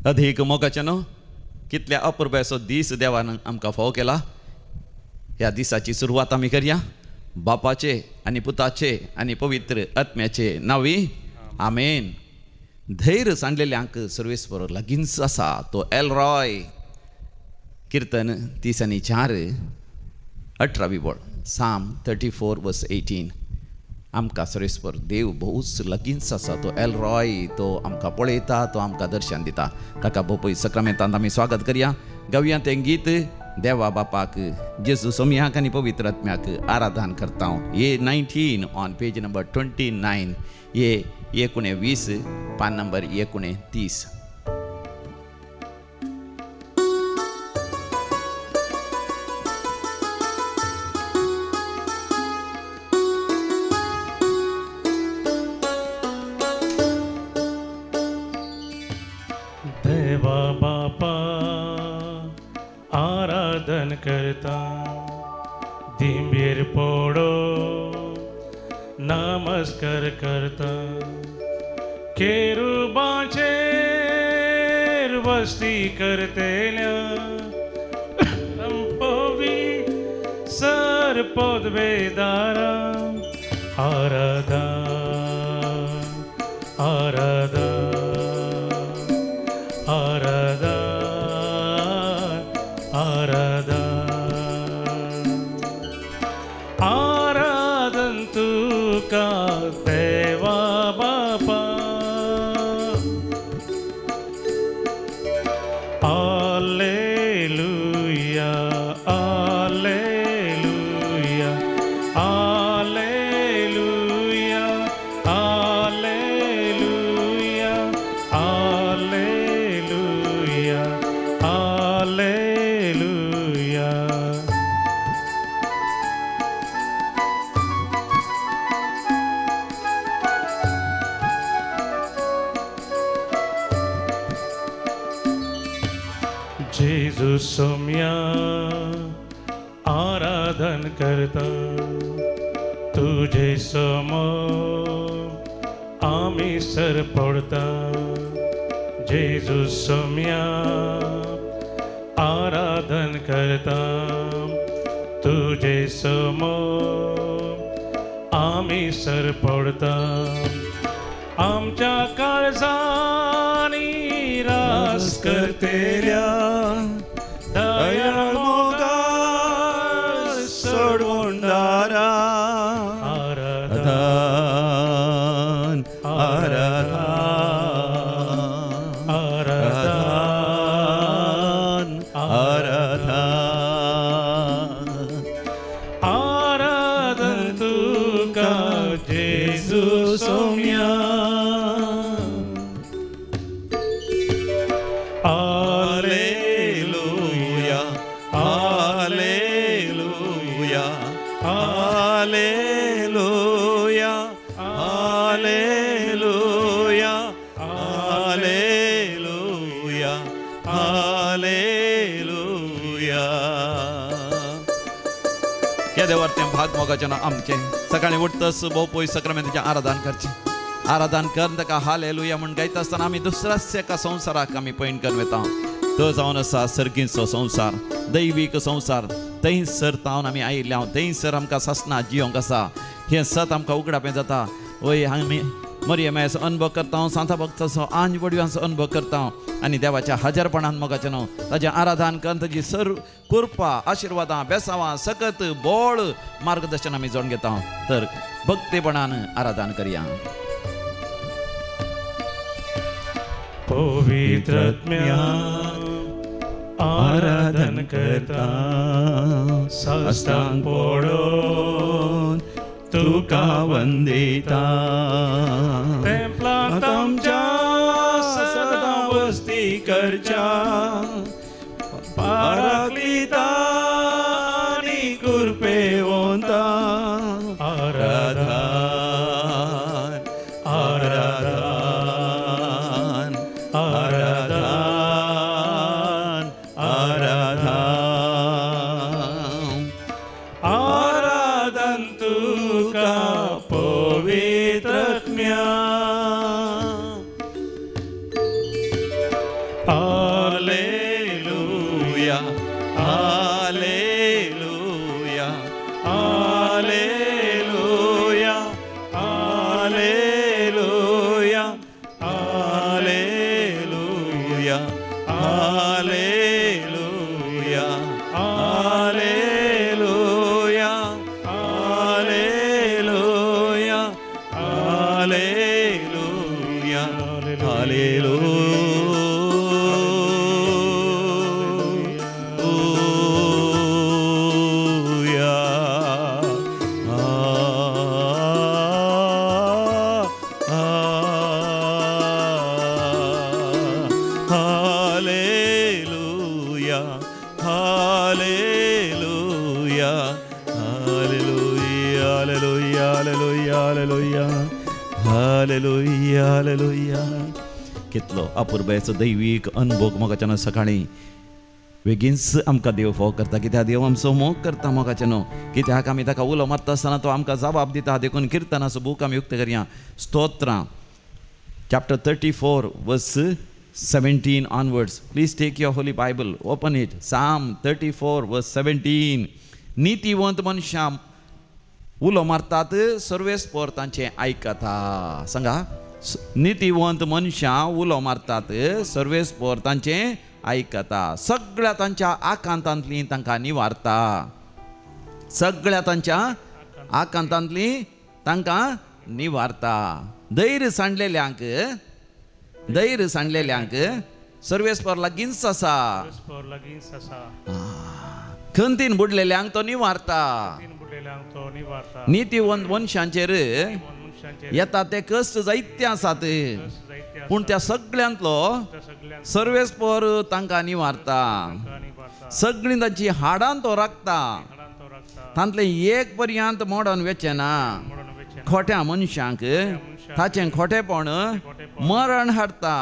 अधिक मोगाच्यान कितल्या अपुर्बायचो दीस देवान आमकां फावो केला. ह्या दिसाची सुरवात आमी करया बापाचे आनी पुताचे आनी पवित्र आत्म्याचे नांवी आमेन. धैर्य सांडलेल्यांक सर्वेस्पर लागींच आसा तो एलरॉय. कीर्तन 30:4 बोल साम 34:18. आमकां सर्वेस्पर देव भोवूच लागींच आसा तो एलरॉय. तो आमकां पळयता, तो आमकां दर्शन दिता. काका बोपय सक्रामेंतांत आमी स्वागत करया. गावया तें गीत देवा बापाक जेजू सोमयाक आनी पवित्र आत्म्याक आराधन करता. ये 19 ऑन पेज नंबर 29. ये 19 पान नंबर 29. देवा बापा आराधन करता, दिंबीर पोडो नमस्कार करता. केरुबाचेर वस्ती करतेल्या संपवी सर पदवेदारा आराधन आराधन आराधन तुका देवा बापा. Alleluia, Alleluia, Alleluia, Alleluia, Alleluia, Alleluia. जेजू सोम्या आराधन करता, तुझे समोर आमी सर पडता. जेजू सोम्या आराधन करता, तुझे समोर आमी सर पडता. आमच्या काळजानी रास करतेल्या दयाळ मोगाळ सोडवणारा आराधन आराधन आराधन आराधन आराधन तुका जेजू Saumya. Alleluia, Alleluia, Alleluia, Alleluia, Alleluia, Alleluia. ह्या देवार्थें भाग मोगाचें आमचें सकाळीं उठतस भोव पयस सक्रामेंताचें आराधन करचें. आराधन करन ताका हालेलुया म्हूण गायता आसतना आमी दुसऱ्याच एका संवसाराक आमी पयण करून वता. तो जावन आसा सर्गीचो संवसार, दैवीक संवसार. थंयसर तावन आमी आयिल्ले हांव थंयसर आमकां ससना जियोंक आसा. हें सत आमकां उगडापें जाता. वय आमी मरियमाचो अनुभव करता, सांता भक्ताचो आंज वडव्यांचो अनुभव करता आनी देवाच्या हजरपणान मोगाचें न्हू ताजें आराधन करून ताजी सर कृपा आशिर्वादां बेसांवां सकत बोळ मार्गदर्शन आमी जोडून घेता. तर भक्तीपणान आराधन करया. पवित्र आत्म्या आराधन करता, साष्टांग पडोन तुका वंदिता. तेंपलांत आमच्या सदा वस्ती करच्या, पाराक्लिता आनी कृपेवंता आराधन आराधन आराधन आराधन आराधन तुका पवित्र आत्म्या. कितलो अपुर्बायचो दैवीक अनुभव मोगाच्यान सकाळी बेगीनच आमकां देव फोव करता कित्याक देव आमचो मोग करता मोगाच्यान कित्याक आमी ताका उलो मारता आसतना तो आमकां जबाब दिता देखून किर्तनाचो बूक आमी उक्त करया स्तोत्रां chapter 34 verse 17 onwards. Please take your holy Bible, open it. Psalm 34 verse 17. नीतिवंत मनशां उलो मारतात सर्वेस्पर तांचे आयकता. सांगा, नीतिवंत मनशां उलो मारतात सर्वेस्पर तांचे आयकता. सगळ्या तांच्या आकांतांतली तांकां निवारता. सगळ्या तांच्या आकांतांतली तांकां निवारता. धैर्य सांडलेल्यांक सर्वेस्पर लागींच आसा. खंतीन बुडलेल्यांक तो निवारता. नीतिवंत मनशांचेर येता ते कश्ट जायते आसात पूण त्या सगळ्यांतलो सर्वेस्पर तांकां निवारता. सगळीं तांची हाडां तो राखता. तांतले एक पर्यंत मोडोन वेचना. खोट्या मनशांक ताचें खोटेपण मरण हाडटा.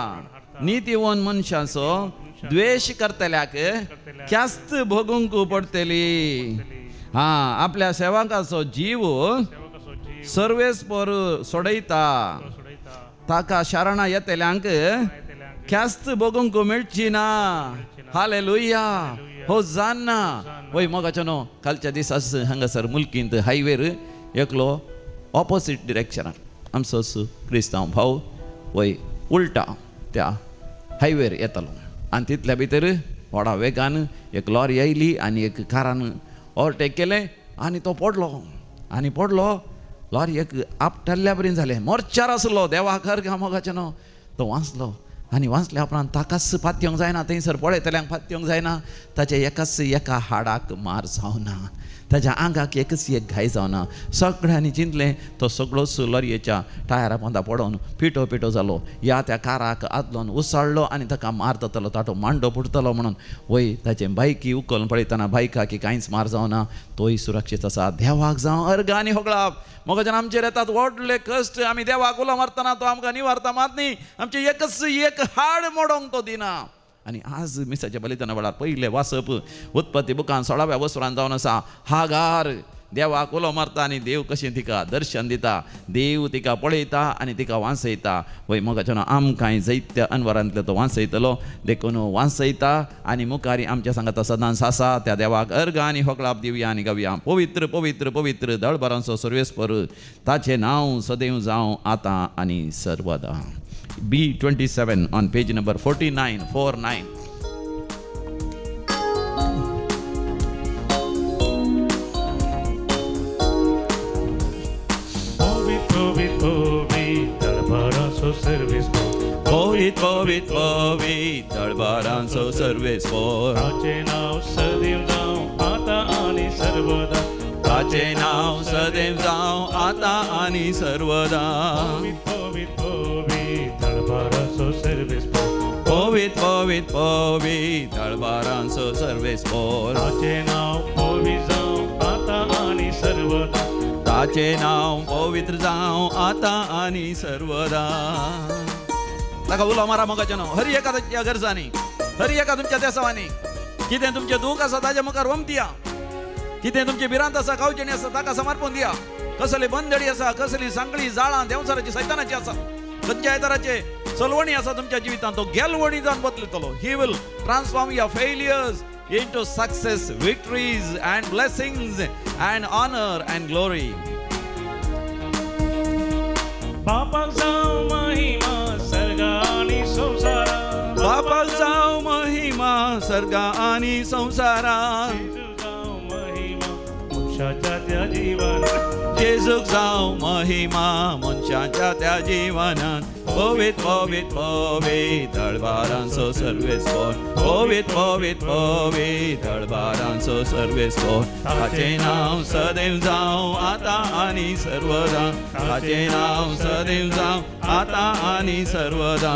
नीतिवंत मनशाचो द्वेश करतल्याक ख्यास्त भोगूंक पडटली. आपल्या सेवकाचो जीव सर्वेस्पर सोडयता. ताका शरणा येतल्यांक ख्यास्त भोगूंक मेळची ना. हालेलुया, होसाना. वय मोगाच्यानो कालच्या दिसास हांगासर मुल्कींत हायवेर एकलो ऑपोजीट डिरेक्शनार आमचो क्रिस्तांव भाव वय उलटा त्या हायवेर येतालो आनी तितल्या भितर व्हडा वेगान एक लॉरी आयली आनी एक कारान ओवरटेक केलें आनी तो पडलो. लॉरी एक आपटल्ल्या बरें जालें. मोर्चार आसलो. देवाक अर्घ मोगाच्यानो तो वाचलो आनी वाचल्या उपरांत ताकाच पातयेवंक जायना. थंयसर पळयतल्यांक पातयेवंक जायना. ताच्या एका हाडाक मार जावना. ताच्या आंगाक एकच एक घाय जावना. सगळ्यांनी चिंतलें तो सगळोच लॉरयेच्या टायरा पोंदा पडोवन पिटो जालो. त्या काराक आदलोन उसळ्ळो आनी ताका मार जातलो. ताटो मांडो फुटतलो म्हणून वय ताचें बायकी उखलून पळयतना बायकाक कांयच मार जावना. तोय सुरक्षीत आसा. देवाक जावं अर्घ आनी होगळाप. मोगाच्यान आमचेर येतात व्हडले कश्ट. आमी देवाक उलो मारतना तो आमकां निवारता. मात न्ही आमचें एकच एक हाड मोडोंक तो दिना. आनी आज मिसाच्या बलिदाना वेळार पयले वाचप उत्पत्ती बुकान 16व्या वसरान जावन आसा. हागार देवाक उलो मारता आनी देव कशें तिका दर्शन दिता. देव तिका पळयता आनी तिका वांसयता. वय मोगाच्यान आमकांय जायत्या अनवरांतले तो वांसयतलो. देखून वांसयता आनी मुखारी आमच्या सांगात सदांच आसा. त्या देवाक अर्घ आनी होगळाप दिवया आनी गावया. पवित्र पवित्र पवित्र दळबारांचो सर्वेस्पर ताचें नांव सदैव जावं आतां आनी सर्वदा. B27 on page number 49. Povit दळबारांचो सर्वेस्पर ताचें नांव सदैव जावं आतां आनी सर्वदा. ताचें नांव सदैव जावं आतां आनी सर्वदा. पवित दळबारांचो सर्वेस्पर ताचें नांव पवित्र जावं आतां आनी सर्वदा. ताचें नांव पवित्र जावं आतां आनी सर्वदा. ताका उलो मारा मोगाच्यानो. हर एका तुमच्या गरजांनी, हर एका तुमच्या देसावांनी. कितें तुमचें दूख आसा ताच्या मुखार वमतिया. कितें तुमची भिरांत आसा कावचणी आसा ताका समर्पण दिया. कसली बंदडी आसा, कसली सांगळी जाळां देंवसाराची सैतानाची आसा, खंयच्या आदाराचे चलवणी आसा तुमच्या जिवितांत तो गेलवणी जावन बदलतलो. He will transform your failures into success, victories and blessings and honor and glory. बापाक जावं महिमा सर्गा आनी संवसारांत. बापाक जावं महिमा सर्गा आनी संवसारांत. मनशाच्या त्या जिवानांत. जेजूक जावं महिमा मनशाच्या त्या जिवानांत. पोवीत पोवीत पोवीत दळबारांचो सर्वेस्पोर पोवीत पोवीत पोवीत दळबारांचो सर्वेस्पोर ताचे नाव सदैव जावं आता आनी सर्वदा ताचे नाव सदैव जावं आता आनी सर्वदा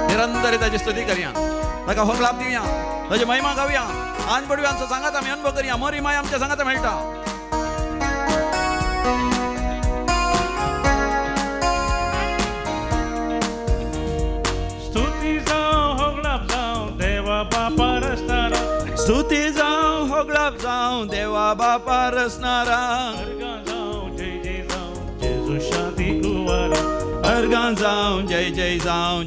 निरंतर ताची स्तुती करया ताका होगलाप दिवया ताची महिमा गावया आज पडव्यांचो सांगात आमी अनुभव करया मोरी माय आमच्या सांगात मेळटा स्तुती जावं होगलाप जावं देवा बापा रचणारा स्तुती जावं होगलाप जावं देवा बापा रचणारा अर्गा जावं जय जय जावं जेजू शांती कुवारा अर्गां जावं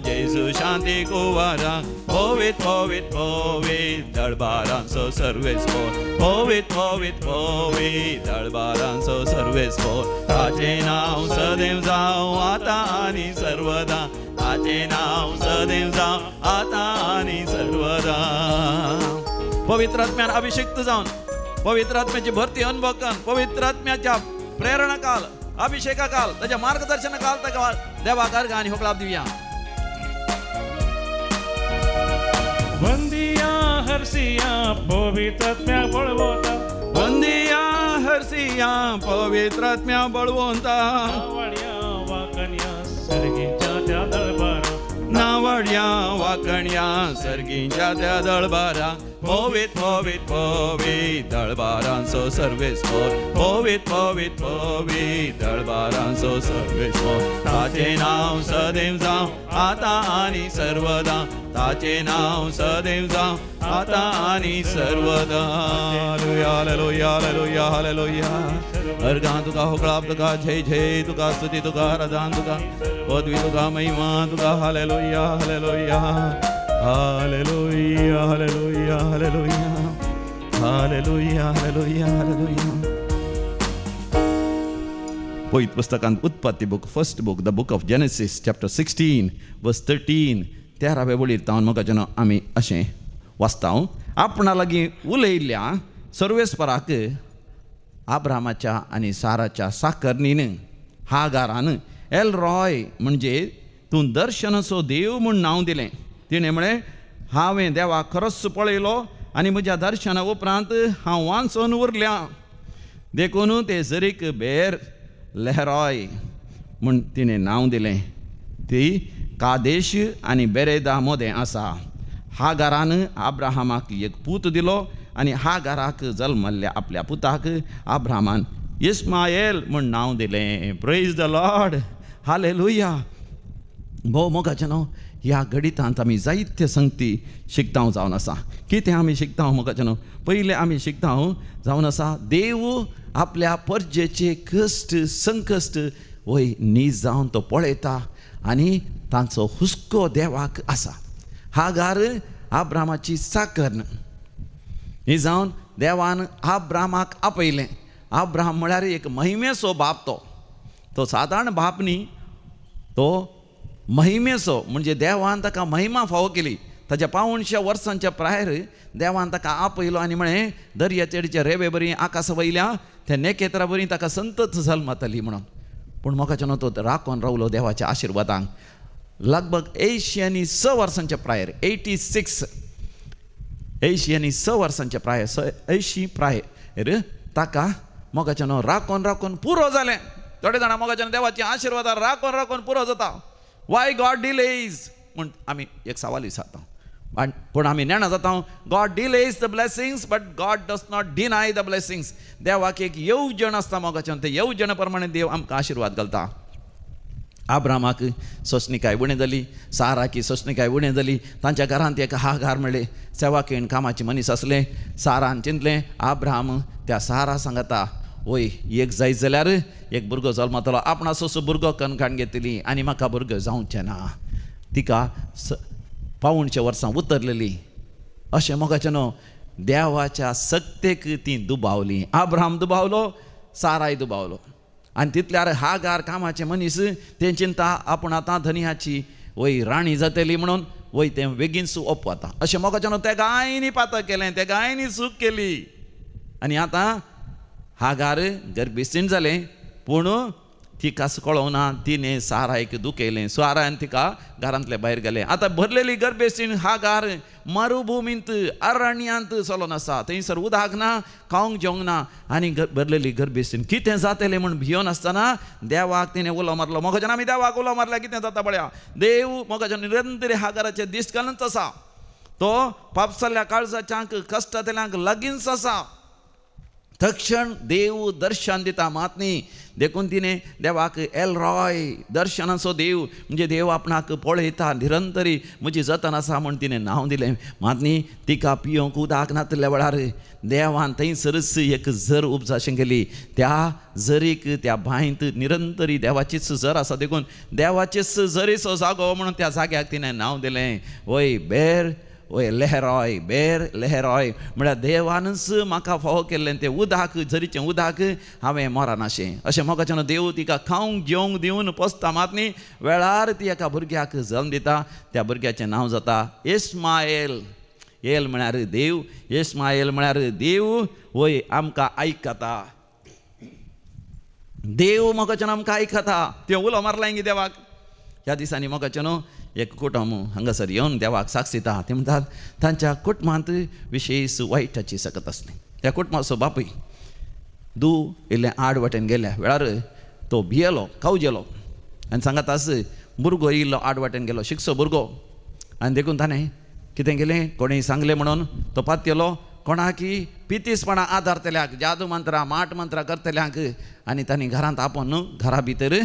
जेजू शांती कुवारा पोवीत पोवीत पोवीत दळबारांचो सर्वेस्पोर पोवीत पोवीत पोवीत दळबारांचो सर्वेस्पोर ताचे नाव सदैव जावं आता आनी सर्वदा ताचे नाव सदैव जावं आता आनी सर्वदा पवित्र आत्म्यान अभिषिक्त जावन पवित्र आत्म्याची भरती अनुभव करून पवित्र आत्म्याच्या प्रेरणा काल अभिषेका काल त्याच्या मार्गदर्शन काल ताका देवाक अर्घ आनी होगलाप दिवया वंदिया हरसिया पवित्र आत्म्या बळवता वंदिया हरसिया पवित्र आत्म्या बळवंता नावड्या वाकण्या सर्गीच्या त्या दरबारा नावड्या वाकण्या सर्गींच्या त्या दळबारा पोवीत पोवीत पोवीत दळबारांचो सर्वेस्पोर पोवीत पोवीत पोवीत दळबारांचो सर्वेस्पोर ताचे नाव सदैव जावं आता आनी सर्वदा ताचे नाव सदैव जावं आता आनी सर्वदा हालेलुया हालेलुया हालेलुया हालेलुया अर्गां तुका होगलाप तुका जय जय तुका स्तुती तुका आराधना तुका पदवी तुका महिमा तुका हालेलुया हालेलुया हालेलुया हालेलुया हालेलुया हालेलुया हालेलुया हालेलुया पवित्र पुस्तकांत उत्पत्ती book first book the book of Genesis chapter 16 verse 13 13व्या वळीर तावन मोगाचें आमी अशें वाचता आपणा लागीं उलयल्ल्या सर्वेस्पराक आब्रामाच्या आनी साराच्या साकरणीन हागारान एल रॉय म्हणजे तूं दर्शनाचो देव म्हूण नांव दिलें तिणें म्हळें हांवें देवाक खरोच पळयलो आनी म्हज्या दर्शना उपरांत हांव वांचून उरल्या देखून ते जरीक बेर लेहरॉय म्हूण तिणें नांव दिलें ती कादेश आनी बेरेदा मोदें आसा हागारान आब्राहामाक एक पूत दिलो आनी हागाराक जल्मल्ल्या आपल्या पुताक आब्राहामान इस्माएल म्हूण नांव दिलें प्रेज द लॉर्ड हालेलुया भोव मोगाचें न्हू ह्या घडितांत आमी जायत्यो संगती शिकता जावन आसा कितें आमी शिकता मोगाचें न्हू पयलें आमी शिकता जावन आसा देव आपल्या परजेचे कश्ट संकश्ट वय नीज जावन तो पळयता आनी तांचो हुस्को देवाक आसा हागार आब्रामाची साकर्ण ही जावन देवान आब्रामाक आपयलें आब्राम म्हळ्यार एक महिमेचो बाप तो सादारण बाप न्ही तो महिमेचो म्हणजे देवान ताका महिमा फावो केली ताच्या 500 वर्सांच्या प्रायर देवान ताका आपयलो आनी म्हळें दर्या चेडीचे रेवे बरी आकाशा वयल्या त्या नेकेत्रा बरी ताका संतत जल्मतली म्हणून पूण मोगाचें न्हू तो राखोन रावलो देवाच्या आशिर्वादांक लगभग 86 वर्सांच्या प्रायर 86 वर्सांच्या प्रायर 80 प्रायर ताका मोगाचें न्हू राखोन पुरो जालें थोडे जाणां मोगाचें देवाच्या आशिर्वादान राखोन पुरो जाता वाय गॉड डिलेज म्हूण आमी एक सवाल विचारता पूण आमी नेणा जाता God delays the blessings but God does not deny the blessings देवाक एक येवजण आसता मोगाचें ते येवजणे प्रमाणे देव आमकां आशिर्वाद घालता आब्रामाक सोसणीकाय उणें जाली साराकी सोसणीकाय उणें जाली तांच्या घरांत एक हागार म्हणलें सेवाकेण कामाची मनीस आसलें सारान चिंतलें आब्राम त्या सारा सांगता वय एक जायत जाल्यार एक भुरगो जल्मतलो आपणाचो भुरगो कणकाण घेतली आनी म्हाका भुरगो जावचें ना तिका 500 वर्सां उतरलेली अशें मोगाचें न्हू देवाच्या सक्तेक ती दुबावली आब्राम दुबावलो साराय दुबावलो आनी तितल्यार हागार कामाचें मनीस तें चिंता आपूण आतां धनियाची वय राणी जातली म्हणून वय तें बेगीन ओपवता अशें मोगाचें न्हू त्या गायनी पातक केलें त्या गायनी सूख केली आनी आतां हागार गर्भिस्थीण जालें पूण तिका कळोना तिने सारायक दुखयलें सारान तिका घरांतले भायर गेलें आतां भरलेली गर्भेसीण हागार मरुभुमींत अरण्यांत चलोन आसा थंयसर उदक ना खावंक जेवंक ना आनी भरलेली गर्भेसीण कितें जातलें म्हूण भियोन आसतना देवाक तिणें उलो मारलो मोगाच्यान आमी देवाक उलो मारल्या कितें जाता पळया देव मोगाच्यान निरंतर हागाराचे दीस घालूनच आसा तो पापसाल्या काळजाच्यांक कश्टांतल्यांक लागींच आसा तक्षण देव दर्शन दिता मातनी देखून तिने देवाक एल रॉय दर्शनाचो देव म्हणजे देव आपणाक पळयता निरंतरी म्हजी जतन आसा म्हूण तिणें नांव दिलें मातनी तिका पियोंक उदक नातल्या वेळार देवान थंयसरच एक झर उपजाशें गेली त्या झरीक त्या बांयत निरंतरी देवाचीच झर आसा देखून देवाचीच झरीचो जागो म्हणून त्या जाग्याक तिणें नांव दिलें वय बेर ओय लेहरॉय बेर लेहरॉय म्हळ्यार देवानच म्हाका फावो केल्लें तें उदक झरीचें उदक हांवें मरनाशें अशें मोगाच्यान देव तिका खावंक जेवंक दिवन पोसता मातनी वेळार ती एका भुरग्याक जल्म दिता त्या भुरग्याचें नांव जाता इस्माएल एल म्हळ्यार देव इस्माएल म्हळ्यार देव वय आमकां आयकता देव मोगाच्यान आमकां आयकता तें उलो मारला इंगी देवाक ह्या दिसांनी मोगाच्यान एक कुटुंब हांगासर येवन देवाक साक्षीता ते म्हणटात तांच्या कुटुंबांत विशेश वायटाची सकत आसली त्या कुटुंबाचो बापूय इल्लें आड वाटेन गेल्या वेळार तो भियेलो कावजेलो आनी सांगात आस भुरगो इल्लो आड वाटेन गेलो शिकचो भुरगो आनी देखून ताणें कितें केलें कोणेंय सांगलें म्हणून तो पातयलो कोणाकी पितीसपणां आदारतल्याक जादू मंत्रां माट मंत्रां करतल्यांक आनी तांणी घरांत आपोवन घरा भितर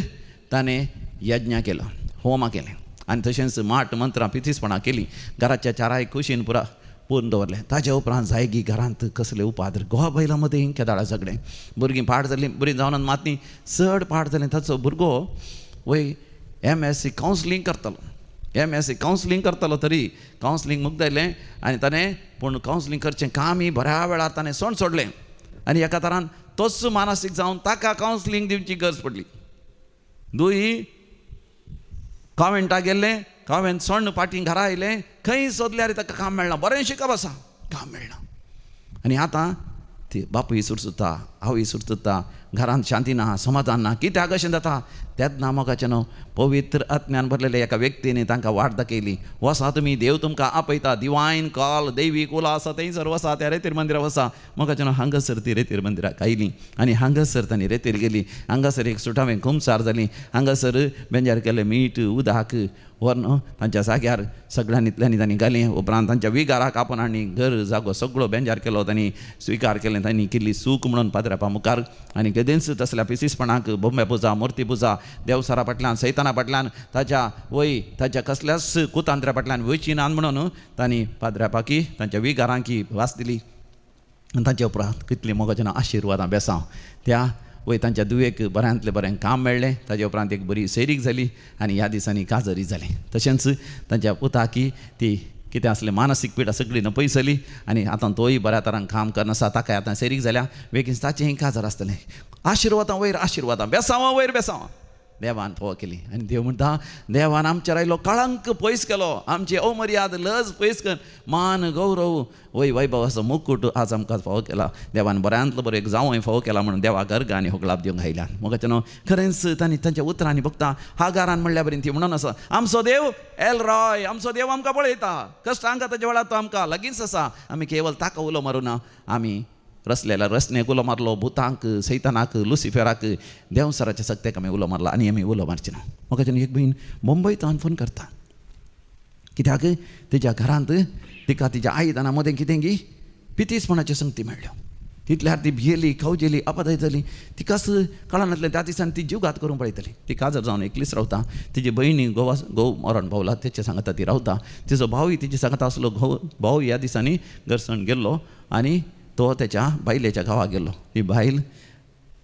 ताणें यज्ञ केलो होमा केलें आनी तशेंच माट मंत्रां पितीसपणां केलीं घराच्या चाराय कुशीन पूर्ण दवरलें ताज्या उपरांत जायगी घरांत कसले उपाद्र गोवा बैला मदें हिंके दाळा झगडें भुरगीं पाड जालीं बरीं जावन मातनी चड पाड जालें ताचो भुरगो वय MSc कावन्सिलींग करतलो MSc कावन्सिलींग करतलो तरी कावन्सिलींग मुक्त जालें आनी ताणें पूण कावन्सिलींग करचें कामी बऱ्या वेळार ताणें सोण सोडलें आनी एका तरान तोच मानसीक जावन ताका कावन्सिलींग दिवची गरज पडली दुई कॉन्वेंटाक गेल्लें कॉन्वेंट सोण्ण पाटी घरा आयलें खंय सोदल्यार ताका काम मेळना बरें शिकप आसा काम मेळना आनी आतां ती बापूय सुरसुत्ता आवय सुरसुत्ता घरांत शांती ना समाधान ना कित्याक अशें जाता तेन्ना मोगाचें पवित्र आत्म्यान भरलेल्या एका व्यक्तीने तांकां वाट दाखयली वसा तुमी देव तुमकां आपयता दिवायन कॉल दैवीक उलो आसा थंयसर वसा त्या रेतीर मंदिराक वसा मोगाचें हांगासर ती रेतीर मंदिराक आयलीं आनी हांगासर तांणी रेतीर गेलीं हांगासर एक सुटावें खुमसार जालीं हांगासर बेंजार केलें मीठ उदक व्हरून तांच्या जाग्यार सगळ्यांनीतल्यांनी तांणी घालीं उपरांत तांच्या विगाराक आपोवन हाडली घर जागो सगळो बेंजार केलो तांणी स्विकार केलें तांणी केल्ली सूख म्हणून पाद्रापा मुखार आनी केदेंच तसल्या पिसीसपणाक बोंबे पुजा मुर्ती पुजा देवसारा फाटल्यान सैताना फाटल्यान ताच्या वय ताच्या कसल्याच कुतांत्र्या फाटल्यान वयची ना म्हणून तांणी पाद्रापाकी तांच्या विगारांकी वास दिली तांच्या उपरांत कितली मोगाचें आशिर्वादां बेसांव त्या वय तांच्या दुयेक बऱ्यांतलें बरें काम मेळ्ळें ताच्या उपरांत एक बरी सैरीक जाली आनी ह्या दिसांनी काजरी जाली तशेंच तांच्या पुताकी ती कितें आसलें मानसीक पिडा सगळी नपय जाली आनी आतां तोय बऱ्या तरान काम करनासा ताकाय आतां सैरीक जाल्या बेगीन ताचेंय काजार आसतलें आशिर्वादां वयर आशिर्वादां बेसांवां वयर बेसांवां देवान फोव केली आनी देव म्हणटा देवान आमचेर आयलो कळंक पयस केलो आमची अमर्याद लज पयस कर मान गौरव वय वैभवाचो मुकुट आज आमकां फावो केला देवान बऱ्यांतलो बरो एक जावंय फावो केला म्हणून देवाक अर्घ आनी होगलाप दिवंक आयल्यान मोगाचें खरेंच तांणी तांच्या उतरांनी बघता हागारान म्हणल्या बरें ती म्हणून आसा आमचो देव एल रॉय आमचो देव आमकां पळयता कश्टांक ताच्या वेळार तो आमकां लागींच आसा आमी केवळ ताका उलो मारूं ना आमी रसलेल्या रसनेक उलो मारलो भुतांक सैतानाक लुसिफेराक देवसराच्या सक्तेक आमी उलो मारला आनी आमी उलो मारचे ना मोगाच्यान एक भयण मुंबयतान फोन करता कित्याक तिच्या घरांत तिका तिच्या आयदनां मदें कितें गी पितीसपणाच्यो संगती मेळ्ळ्यो तितल्यार ती भियेली खवजेली अपदाय जाली तिकाच कळनासलें त्या दिसान ती जीव घात करूंक पळयतली ती काजर जावन एकलीच रावता तिची भयणी घोव मरण पावला तेचे सांगता ती रावता तिचो भावूय तिची सांगता आसलो भाव ह्या दिसांनी घरसण गेल्लो आनी तो त्याच्या बायलेच्या गांवाक गेलो ही बायल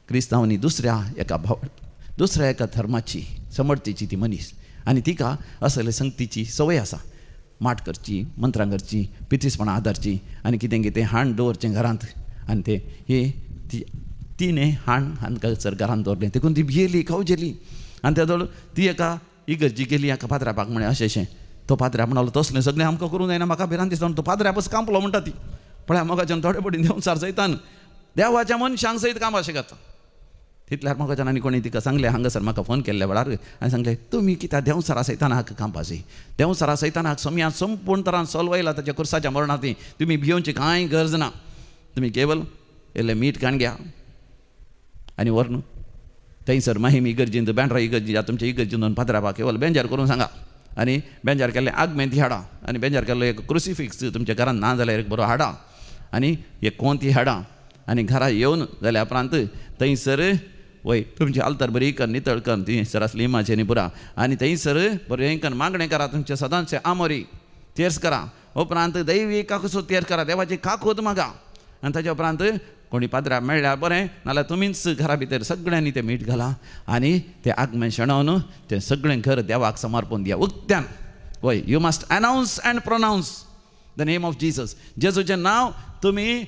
क्रिस्तांवांनी दुसऱ्या एका धर्माची समर्थीची ती मनीस आनी तिका असले संगतीची संवय आसा माट करची मंत्रां करची पितीसपणां आदारची आनी कितें कितें हाण दवरचें घरांत आनी ते हे तिणें हाण सर घरांत दवरलें देखून ती भियेली खवजेली आनी त्या दवळ ती एका इगर्जी गेली एका पाद्रापाक म्हळें अशें तो पाद्र्या म्हणलो तसलें सगळें आमकां करूं जायना म्हाका भिरांत दिसता तो पाद्र्यापस कांपलो म्हणटा ती पळय मोगाच्यान थोडे पडीन देंवचार सयतान देवाच्या मनशांक सयत काम अशें करता तितल्यार म्हाका जाणांनी कोणी तिका सांगलें हांगासर म्हाका फोन केल्ल्या वेळार आनी सांगलें तुमी कित्याक देंवसरा सैतानाक कांपासी देंवसरा सैतानाक समया संपूर्ण तरान सॉल्व आयला ताच्या कुर्साच्या मरणांती तुमी भियोवची कांय गरज ना तुमी केवल इल्लें मीठ काण घ्या आनी व्हरून थंयसर माहीम इगर्जींत बँड्रा इगर्जी तुमच्या इगर्जींत पात्रावपाक केवल बेंजार करून सांगा आनी बेंजार केल्लें आगमेंती हाडा आनी बेंजार केल्लो एक क्रुसिफिक्स तुमच्या घरांत ना जाल्यार एक बरो हाडा आनी एक कोंती हाडा आनी घरा येवन जाल्या उपरांत थंयसर वय तुमची आल्तर बरी कर नितळ कर थंयसर आसली इमाचे न्ही पुरा आनी थंयसर बरें कर मागणें करा तुमचे सदांचे आमोरी तेर्स करा उपरांत दैवी काकूसो तेर करा देवाची काकूत मागा आनी ताच्या उपरांत कोणी पाद्रा मेळ्ळ्यार बरें नाल्यार तुमीच घरा भितर सगळ्यांनी तें मीठ घाला आनी तें आगमें शेणोवन तें सगळें घर देवाक समर्पण दिया उक्त्यान why you must announce and pronounce the name of Jesus जेजूचें नांव तुमी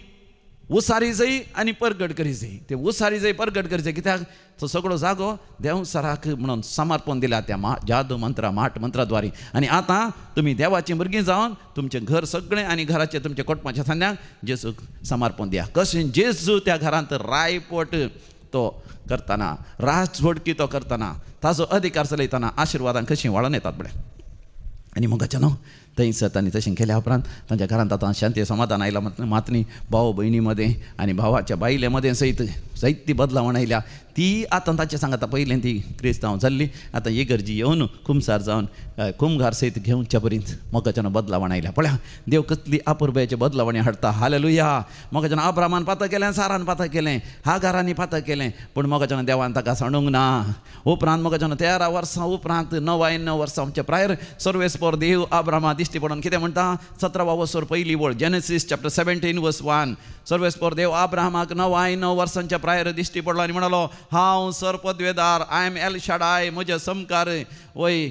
उसारी जाय आनी परगट करी जाय ते उसारी जाय परगट करी जाय कित्याक तो सगळो जागो देव सराक म्हणून समर्पण दिला त्या जादू मंत्रा माट मंत्राद्वारे आनी आतां तुमी देवाचीं भुरगीं जावन तुमचें घर सगळें आनी घराचे तुमच्या कुटुंबाच्या सांग्याक जेजूक समर्पण दिया कशें जेजू त्या घरांत रायपोट तो करतना राजवडकी तो करतना ताजो अधिकार चलयतना आशिर्वादान कशीं वळोन येतात बरें आनी मगाच्या न्हू थंयसर तांणी तशें केल्या उपरांत तांच्या घरांत आतां शांती समाधान आयला मातनी भाव भयणी मदें आनी भावाच्या बायले मदें सयत जायती बदलावण आयल्या ती आतां ताचे सांगता पयलें ती क्रिस्तांव जाल्ली आतां इगर्जी येवन कुमसार जावन कुमगार सयत घेवच्या पर्यंत मोगाच्यान बदलावण आयल्या पळया देव कसली अपुर्बायेचे बदलावणी हाडटा हालेलुया मोगाच्यान अब्रामान पातळ केलें सारान पातळ केलें हागारांनी पातळ केलें पूण मोगाच्यान देवान ताका सोडूंक ना उपरांत मोगाच्यान 13 वर्सां उपरांत 9 वर्सां आमचे प्रायर सर्वेस्पोर देव अब्रामा दिश्टी पडून कितें म्हणटा 17 वर्सां पयली वळ जेनेसीस चॅप्टर 17 वर्स 1 सर्वेस्पोर देव अब्रामाक 9 वर्सांच्या प्रायर दिश्टी पडलो आनी म्हणालो हांव सरपदवेदार आय एम एल शाडाय म्हजे समकार वय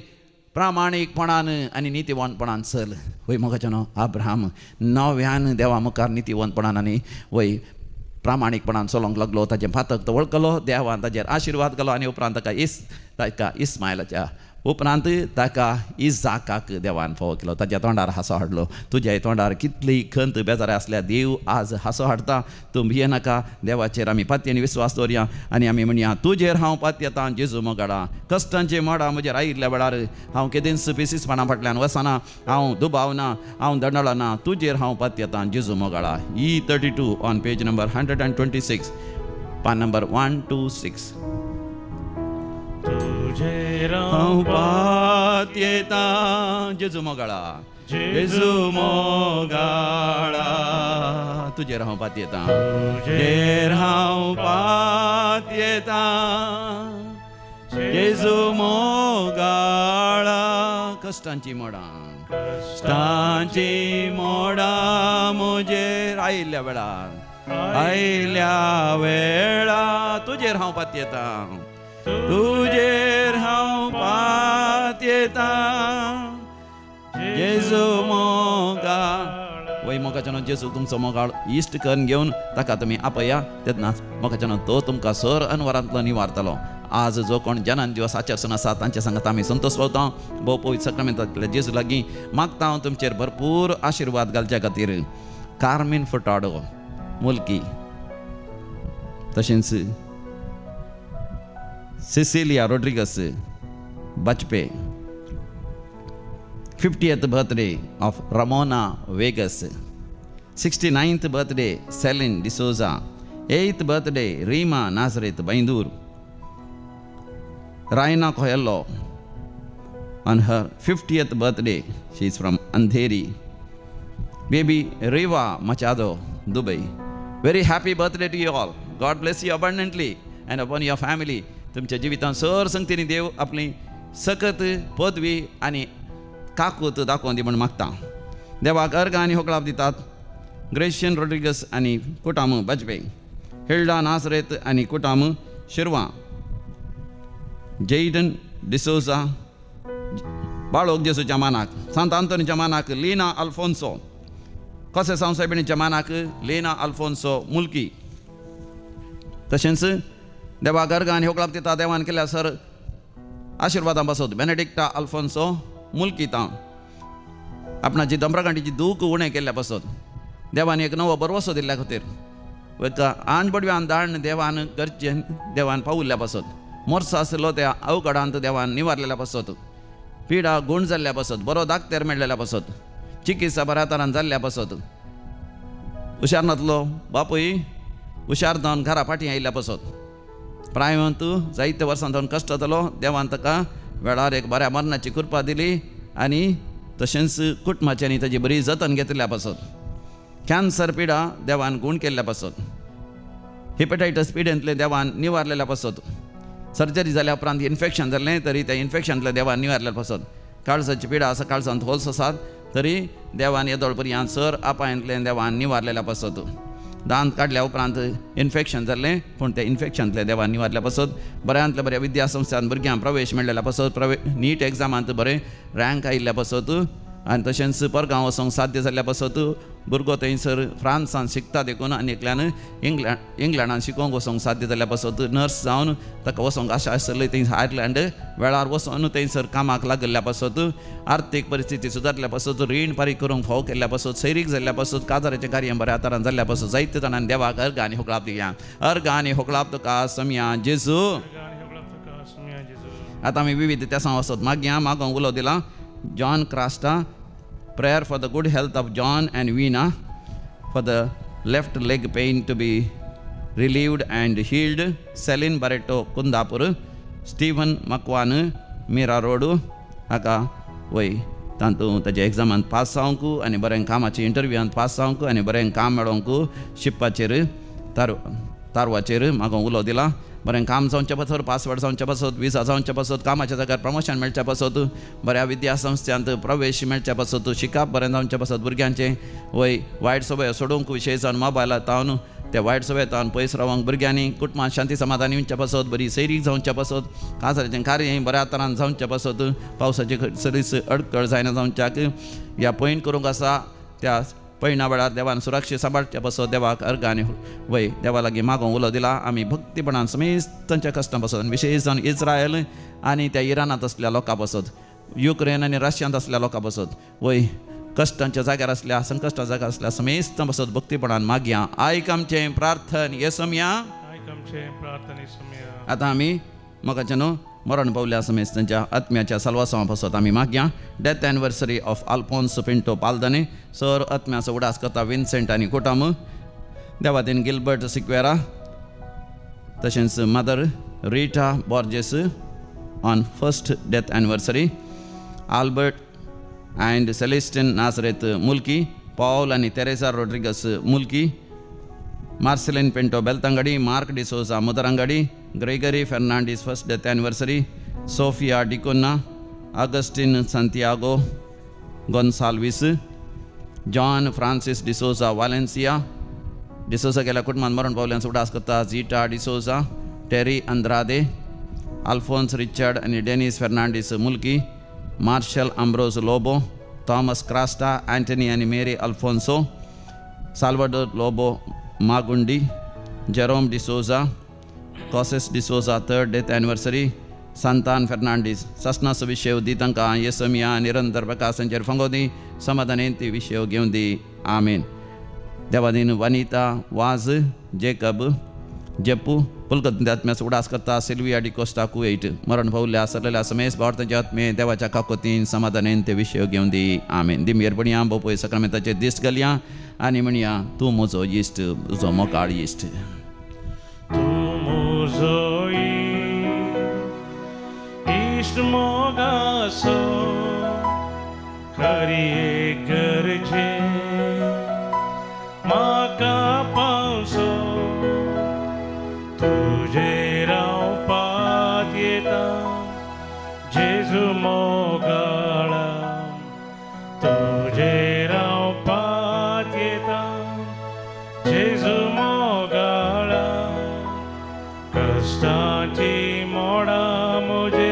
प्रामाणीकपणान आनी नितीवंतपणान चल वय मोगाच्यान अब्राहम नव्यान देवा मुखार नितीवंतपणान आनी वय प्रामाणीकपणान चलोंक लागलो ताचें फातक तो वळखलो देवान ताचेर आशिर्वाद केलो आनी उपरांत ताका इस्मायलाच्या उपरांत ताका इजाकाक देवान फावो केलो ताच्या तोंडार हांसो हाडलो तुज्या तोंडार कितलीय खंत बेजारी आसल्यार देव आज हांसो हाडटा तूं भियेनाका देवाचेर आमी पातयेन विस्वास दवरया आनी आमी म्हणया तुजेर हांव पातयेतां जेजू मोगाडा कश्टांचे मोडा म्हजेर आयिल्ल्या वेळार हांव केदेंच पिसीसपणा फाटल्यान वसना हांव दुबावना हांव दंडळना तुजेर हांव पातयेतां जेजू मोगाडा E32 ऑन पेज नंबर 126 पान नंबर 126 तुझे हांव पातयेतां जेजू मोगाळा जेजू मोगाळा तुजेर हांव पातयेतां तुजेर हांव पातयेतां जेजू मोगाळा कश्टांची मोडा म्हजेर आयिल्ल्या वेळार तुजेर हांव पातयेतां तुजेर हांव पातयेतां जेजू मोगाळ वय मोगाच्यान जेजू तुमचो मोगाळ इश्ट करून घेवन ताका तुमी आपया तेन्नाच मोगाच्यान तो तुमकां सर अनवरांतलो निवारतलो आज जो कोण जनान दिवस आचरसून आसा तांच्या सांगात आमी संतोश पावता भोव पवित्र सक्रामेंतांतल्या जेजू लागीं मागता हांव तुमचेर भरपूर आशिर्वाद घालच्या खातीर कार्मेन फुर्टाडो मुल्की तशेंच Cecilia Rodriguez Bachpe 50th birthday of Ramona Vegas 69th birthday Celine D'Souza 8th birthday Rima Nazareth Baindur Raina Coelho on her 50th birthday she is from Andheri baby Riva Machado Dubai very happy birthday to you all God bless you abundantly and upon your family तुमच्या जिवितांत sir संगतीनी देव आपली सकत पदवी आनी काकूत दाखोवन दी म्हण मागता देवाक अर्घ आनी होकळाप दितात ग्रेशियन रोड्रिगस आनी कुटाम बजबे हिल्डा नासरेत आनी कुटाम शिरवा जेडन डिसोजा बाळोक जेसूच्या मानाक सांत आंतोनीच्या मानाक लीना अल्फोन्सो कसे सावसायबिणीच्या मानाक लीना अल्फोन्सो मुल्की तशेंच देवा गर्ग आनी होकळाप दिता देवान केल्या सर आशिर्वादां बसत बेनेडिक्टा अल्फोन्सो मुल्कीतां आपणाची दंबरकांडीची दूख उणें केल्ल्या बसत देवान एक नवो बरवसो दिल्ल्या खातीर आंज बडव्यान दाण देवान गरजेन देवान पावुल्ल्या पासत मोर्स आसलो त्या अवघडांत देवान निवारलेल्या पासत पिडा गुण जाल्ल्या पासत बरो दाखतेर मेळलेल्या पासत चिकित्सा बऱ्या तरान जाल्ल्या पासत हुशार नासलो बापूय हुशार जावन घरा फाटीं आयिल्ल्या पासत प्रायमंत जायत्या वर्सां जावन कश्ट जालो देवान ताका वेळार एक बऱ्या मरणाची कृपा दिली आनी तशेंच कुटुंबाची आनी ताजी बरी जतन घेतल्या पासत कॅन्सर पिडा देवान गुण केल्ल्या पासत हिपेटायटस पिडेंतले देवान निवारलेल्या पासत सर्जरी जाल्या उपरांत इन्फेक्शन जाल्लें तरी त्या इन्फेक्शनांतले देवान निवारलेल्या पासत काळजाची पिडा आसा काळजांत होल्स आसात तरी देवान येदोळ पर्यंत सर आपायांतले देवान निवारलेल्या पासत दांत काडल्या उपरांत इन्फेक्शन जाल्लें पूण त्या इन्फेक्शनांतले देवान निवारल्या पासत बऱ्यांतले बऱ्या विद्यासंस्थांत भुरग्यांक प्रवेश मेळ्ळेल्या पासत नीट एग्जामांत बरें रँक आयिल्ल्या पासत आनी तशेंच परगांव वचोंक साध्य जाल्ल्या पासत भुरगो थंयसर फ्रांसान शिकता देखून आनी एकल्यान इंग्लंडान शिकोवंक वचोंक साध्य जाल्ल्या पासत नर्स जावन ताका वचोंक आशा आसली थंय आयर्लंड वेळार वचोन थंयसर कामाक लागल्ल्या पासत आर्थीक परिस्थिती सुदारल्या पासत रीण फारीक करूंक फाव केल्ल्या पासत सैरीक जाल्ल्या पासत काजाराचें कार्य बऱ्या तरान जाल्ल्या पासत जायत्या जाणांनी देवाक अर्घ आनी होकळाप दिया अर्घ आनी होकळाप तुका समया जेजू आतां आमी विविध त्यासां वचत मागया मागोंक उलो दिला John Crasta prayer for the good health of John and Veena, for the left leg pain to be relieved and healed. Celine Barreto, Kundapur, Stephen Makwan, Mira Road, Aka, way. तांतू ताच्या एग्जामांत पास जावंक आनी बरें कामाची इंटरव्यूआंत पास जावंक आनी बरें काम मेळोवंक शिप्पाचेर तारवाचेर मागोंक उलो दिला बरें काम जावचें पासत पासवर्ड जावचें पासत विजा जावचें पासत कामाच्या जाग्यार प्रमोशन मेळचें पासत बऱ्या विद्यासंस्थांत प्रवेश मेळचें पासत शिकप बरें जावचें पासत भुरग्यांचें वय वायट सवय सोडूंक विशय जावन मोबायलांत तावन त्या वायट सवयेंतल्यान पयस रावंक भुरग्यांनी कुटुंबांत शांती समाधान येवचें पासत बरी सैरीक जावचें पासत काजाराचें कार्य बऱ्या तरान जावचें पासत पावसाची सरीस अडकळ जायना जावच्याक ह्या पयण करूंक आसा त्या पैना वेळार देवान सुरक्षीत सांबाळचे पासत देवाक अर्घ आनी वय देवा लागीं मागोंक उलो दिला आमी भक्तीपणान समेस्त तांच्या कश्टां पासत विशेश जावन इस्रायल आनी त्या इराणांत असल्या लोकां पासत युक्रेन आनी रशियांत असल्या लोकां पासत वय कश्टांच्या जाग्यार असल्या संकश्टाच्या जाग्यार असल्या समेस्त पासत भक्तीपणान मागया आयक आमचें प्रार्थन येसम्या आतां आमी म्हाकाचे न्हू मरण पावल्या समेस्त तांच्या आत्म्याच्या सलवासां पासत आमी मागया death anniversary of Alphonse Pinto Paldane sir आत्म्याचो उडास करता विन्सेंट आनी कोटाम देवादीन गिल्बर्ट सिक्वेरा तशेंच Mother Rita Borges on first death anniversary Albert and Celestine Nazareth Mulki Paul आनी Teresa Rodrigues Mulki Marceline Pinto Belthangady Mark D'Souza Mudarangady Gregory Fernandes first death anniversary Sophia डिकोना Augustine Santiago Gonsalves John Francis D'Souza Valencia D'Souza गेल्या कुटुंबांत मरण पावल्यांचो उडास करता Zita D'Souza Terry अंद्रादे आल्फोन्स Richard आनी Dennis Fernandes Mulki Marshal Ambrose Lobo Thomas Crasta Antony आनी Mary Alphonso Salvador Lobo Magundi Jerome D'Souza कॉसेस D'Souza third death anniversary Santan Fernandes सस्नास विशय दी तांकां येसमिया निरंतर प्रकाश तांचेर फंगोदी समाधान ती विशय घेवन दी आमीन देवादीन वनिता वाज जेकब जेपू पुलकत आत्म्याचो उडास करता सिल्विया डिकोस्टा कुवेट मरण पावल्या सरलेल्या समेस्त भारताच्या आत्मे देवाच्या काकोतीन समाधान ते विशय घेवन दी आमीन दिमेर बणया बोपय सक्रामेंताचे दिश्ट घालया आनी म्हणया तूं म्हजो इश्ट तुजो मोकाळ इश्ट इश्ट मोगासो खरी गरजे म्हाका पावसो तुजे रावपाक येता जेजू मोगाळा तुजे रावपाक येता जेजू मोगाळा कश्टाची मोडा म्हजे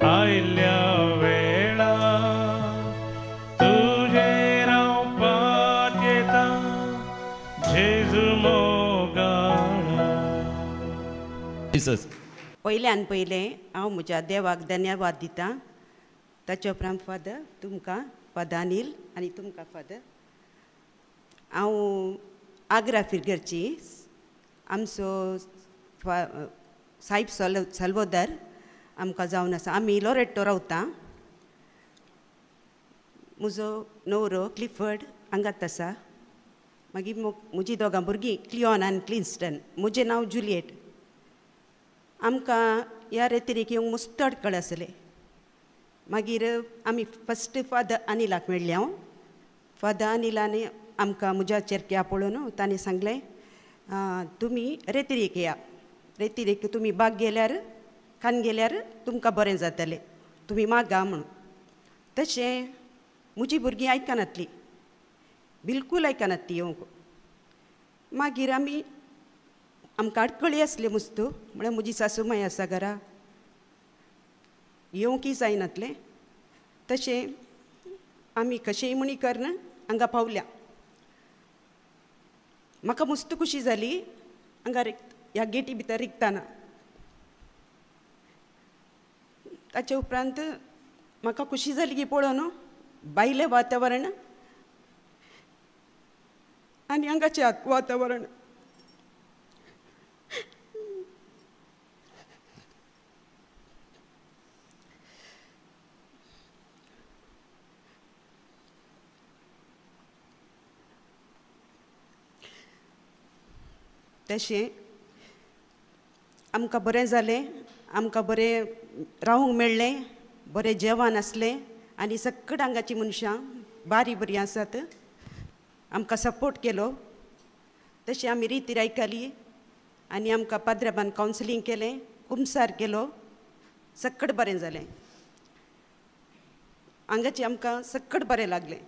आयल्या वेळा तुजे रावपाक येता जेजू मोगाळा पयल्यान पयलें हांव म्हज्या देवाक धन्यवाद दितां ताचे उपरांत फादर तुमकां पदानील आनी तुमकां फादर हांव आग्रा फिरगरची आमचो साहेब सल्वोदर आमकां जावन आसा. आमी लॉरेटो रावता. म्हजो न्हवरो क्लिफर्ड हांगाच आसा. मागीर म्हजीं दोगां भुरगीं क्लिऑन आनी क्लिन्स्टन. म्हजें नांव जुलियट. आमकां ह्या रेतीरेक येवंक मुस्तड कळ आसलें. मागीर आमी फस्ट फादर अनिलाक मेळ्ळे. हांव फादर अनिलांनी आमकां म्हज्या चेरक्या पळोवन ताणें सांगलें तुमी रेतीरेक या. रेतीरेक तुमी बाग गेल्यार खान गेल्यार तुमकां बरें जातलें. तुमी मागा म्हणून. तशें म्हजीं भुरगीं आयकनातलीं. बिलकूल आयकनात ती येवंक. मागीर आमकां आडकळी आसली मस्त. म्हळ्यार म्हजी सासूमाय आसा घरा. येवंकय जायनातलें. तशें आमी कशेंय म्हणी करना हांगा पावल्या. म्हाका मस्त खुशी जाली. हांगा ह्या गेटी भितर रिगताना. ताचे उपरांत म्हाका खुशी जाली की पळोवन भायलें वातावरण आनी हांगाचें वातावरण. तशें आमकां बरें जालें. आमकां बरें रावूंक मेळ्ळें. बरें जेवण आसलें. आनी सगळीं हांगाचीं मनशां बरीं आसात. आमकां सपोर्ट केलो. तशें आमी रितीर आयकली. आनी आमकां पाद्रबान कावन्सिलींग केलें. कुमसार केलो. सगळें बरें जालें. हांगाचें आमकां सगळें बरें लागलें.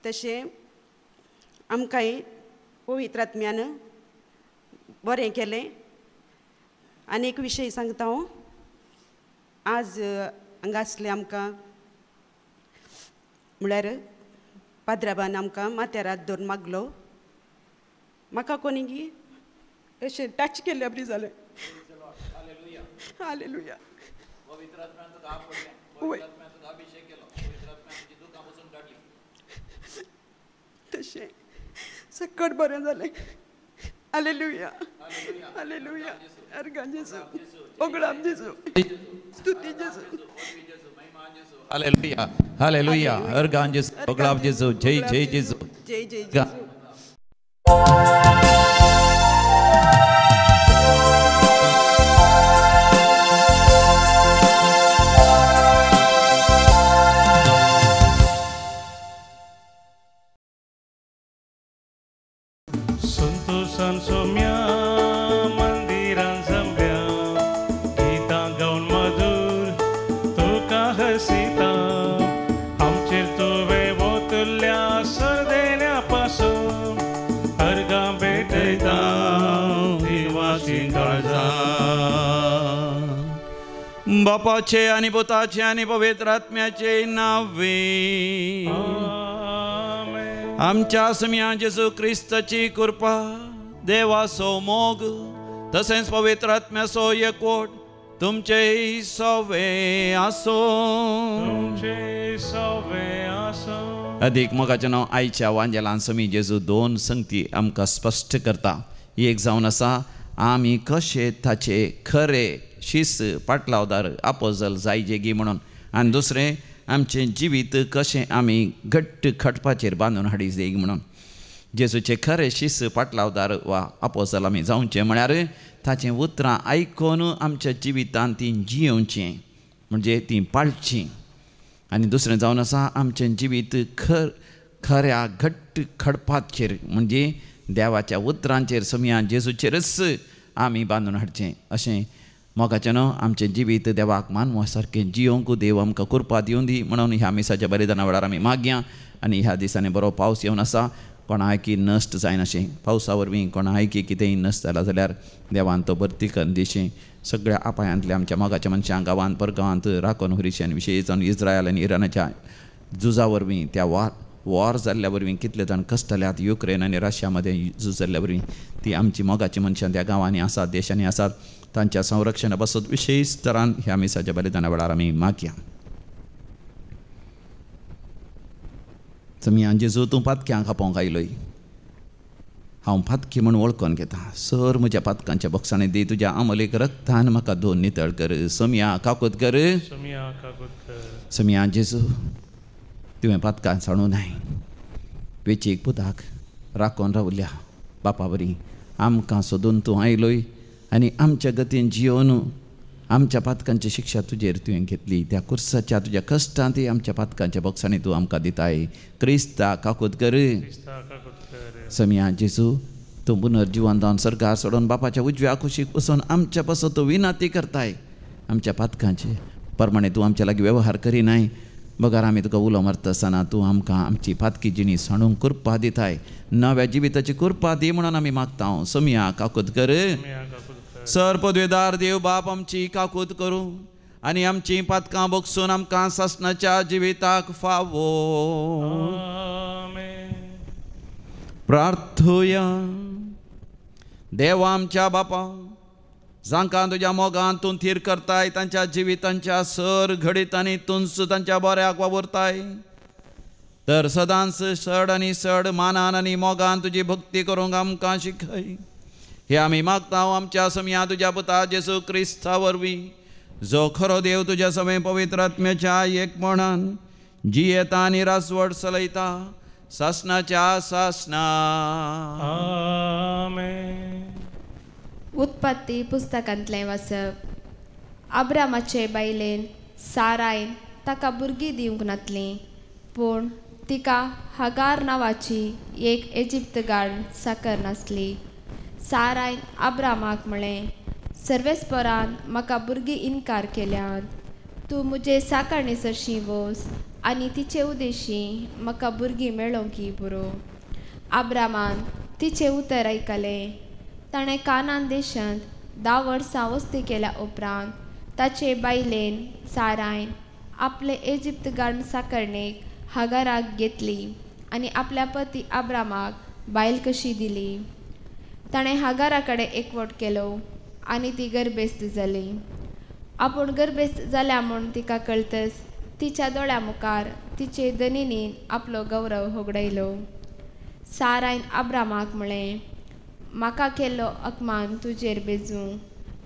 तशें आमकांय पवित्र आत्म्यान बरें केलें. आनी एक विशय सांगता हांव. आज हांगा आसलें आमकां म्हळ्यार पाद्राबान आमकां माथ्यार हात धरून मागलो. म्हाका कोणी अशें टच केल्ल्या बरी जालें. हालेलुया. तशें सगळें बरें जालें. हालेलुया. हालेलुया. अर्गां जेजू. ओगळाम जेजू. स्तुती जेजू. हालेलुया. हालेलुया. अर्गां जेजू. ओगळाम जेजू. जय जय जेजू. जय जय जेजू. संतोषान सोम्या मंदिरान जमल्या. गीतां गावन मधुर तुका हसिता. आमचेर तुवें वतल्या सर्देल्या पासून अर्गां भेटयता देवाची काळजा. बापाचे आनी पुताचे आनी पवित्र आत्म्याचे नावे आमच्या सम्या जेजू क्रिस्ताची कृपा देवाचो मोग तसेच पवित्र आत्म्याचो एकवट तुमचे सवे आसो. अधिक मोगाचें नांव आयच्या वांजेलान समी जेजू 2 संगती आमकां स्पश्ट करता. एक जावन आसा आमी कशे ताचे खरे शिस पाटलावदार आपोजल जायजेगी म्हणून. आनी दुसरें आमचें जिवीत कशें आमी घट्ट खटपाचेर बांदून हाडीत देग म्हणून. जेजूचे खरे शिस पाटलावदार वा आपोजल आमी जावचें म्हळ्यार ताचें उतरां आयकून आमच्या जिवितांत ती जियोवचीं म्हणजे ती पाळचीं. आनी दुसरें जावन आसा आमचें जिवीत खऱ्या घट्ट खडपाचेर म्हणजे देवाच्या उतरांचेर सम्या जेजूचेरच आमी बांदून हाडचें. अशें मोगाचें न्हू आमचें जिवीत देवाक मानवा सारकें जियोंक देव आमकां कृपा दिवं दी म्हणून ह्या मिसाच्या बलिदाना वेळार आमी मागया. आनी ह्या दिसांनी बरो पावस येवन आसा. कोणा आयकी नश्ट जायनाशें. पावसा वरवीं कोणा आयकी कितेंय नश्ट जाला जाल्यार देवान तो भरती करून दिशें. सगळ्या आपायांतल्या आमच्या मोगाच्या मनशां गांवांत परगांवांत राखण हुरीशान विशेश जावन इस्रायल आनी इराणाच्या झुजा वरवीं त्या वॉर जाल्ल्या वरवीं कितले जाण कश्टल्यात. युक्रेन आनी रशिया मदें झूज जाल्ल्या वरवीं ती आमची मोगाची मनशां त्या गांवांनी आसात देशांनी आसात. तांच्या संरक्षणा पासत विशेश तरान ह्या मिसाच्या बलिदाना वेळार आमी मागया. तुमी जेजू तूं पातक्यांक आपोवंक आयलोय हांव पातकी म्हूण वळखून घेता. सर म्हज्या पातकांच्या बॉक्सांनी दी. तुज्या अमोलीक रक्तान म्हाका धुवन नितळ कर. सोमया काकोत कर. सोमया काकोदकर. सोमया जेजू तुवें पातकां सांडू न्हय. वेचीक पुताक राखून रावल्या. बापा बरी आमकां सोदून तूं आयलोय आनी आमच्या गतीन जियोन आमच्या पातकांची शिक्षा तुजेर तुवें घेतली. त्या कुर्साच्या तुज्या कश्टांत आमच्या पातकांच्या बॉक्सांनी तूं आमकां दिताय. क्रिस्ता काकोत कर. क्रिस्ता काकोदकर. सोमया जेजू तूं पुनर्जिवन जावन सर्गार सोडून बापाच्या उजव्या कुशीक वचून आमच्या पासून तूं विनाती करताय. आमच्या पातकांचे प्रमाणे तूं आमच्या लागीं वेवहार करिनाय. बगार आमी तुका उलो मारता आसतना तूं आमकां आमची पातकी जिणी सांडूंक कुरपा दिताय. नव्या जिविताची कुरपा दी म्हणून आमी मागता. सोमया काकोत कर. सोमया काकोदकर. सर पदवेदार देव बाप आमची काकूत करूं आनी आमची पातकां बगसून आमकां सासणाच्या जिविताक फावो. आमेन. प्रार्थुया. देवा आमच्या बापा जांकां तुज्या मोगान तूं थीर करताय तांच्या जिवितांच्या सर घडीत आनी तूंच तांच्या बऱ्याक वावरताय. तर सदांच चड आनी चड मानान आनी मोगान तुजी भक्ती करूंक आमकां शिकय. हे आमी मागता आमच्या सोमया तुज्या पुता जेजू क्रिस्ता वरवीं जो खरो देव तुज्या समे पवित्र आत्म्याच्या एकपणान जियेता आनी रासवड चलयता सासणाच्या सासणा. आमेन. उत्पत्ती पुस्तकांतलें वाचप. अब्रामाचे बायलेन सारायन ताका भुरगीं दिवंक नातलीं, पूण तिका हगार नांवाची एक इजिप्त गाड साकर नासली. सारायन अब्रामाक म्हळें, सर्वेस्परान म्हाका भुरगीं इन्कार केल्यात. तूं म्हजे साकरणे सरशीं वच आनी तिचे उदेशी म्हाका भुरगीं मेळोवंकी पुरो. अब्रामान तिचें उतर आयकलें. ताणें कानान देशांत 10 वर्सां वस्ती केल्या उपरांत ताचे बायलेन सारायन आपले इजिप्त गाड साकरणेक हगाराक घेतली आनी आपल्या पती अब्रामाक बायल कशी दिली. ताणें हगारा कडेन एकवट केलो आनी ती गर्भेस्त जाली. आपूण गर्भेस्त जाल्या म्हूण तिका कळटच तिच्या दोळ्या मुखार तिचे दनिनीन आपलो गौरव होगडयलो. सारायन अब्रामाक म्हळें, म्हाका केल्लो अपमान तुजेर बेजूं.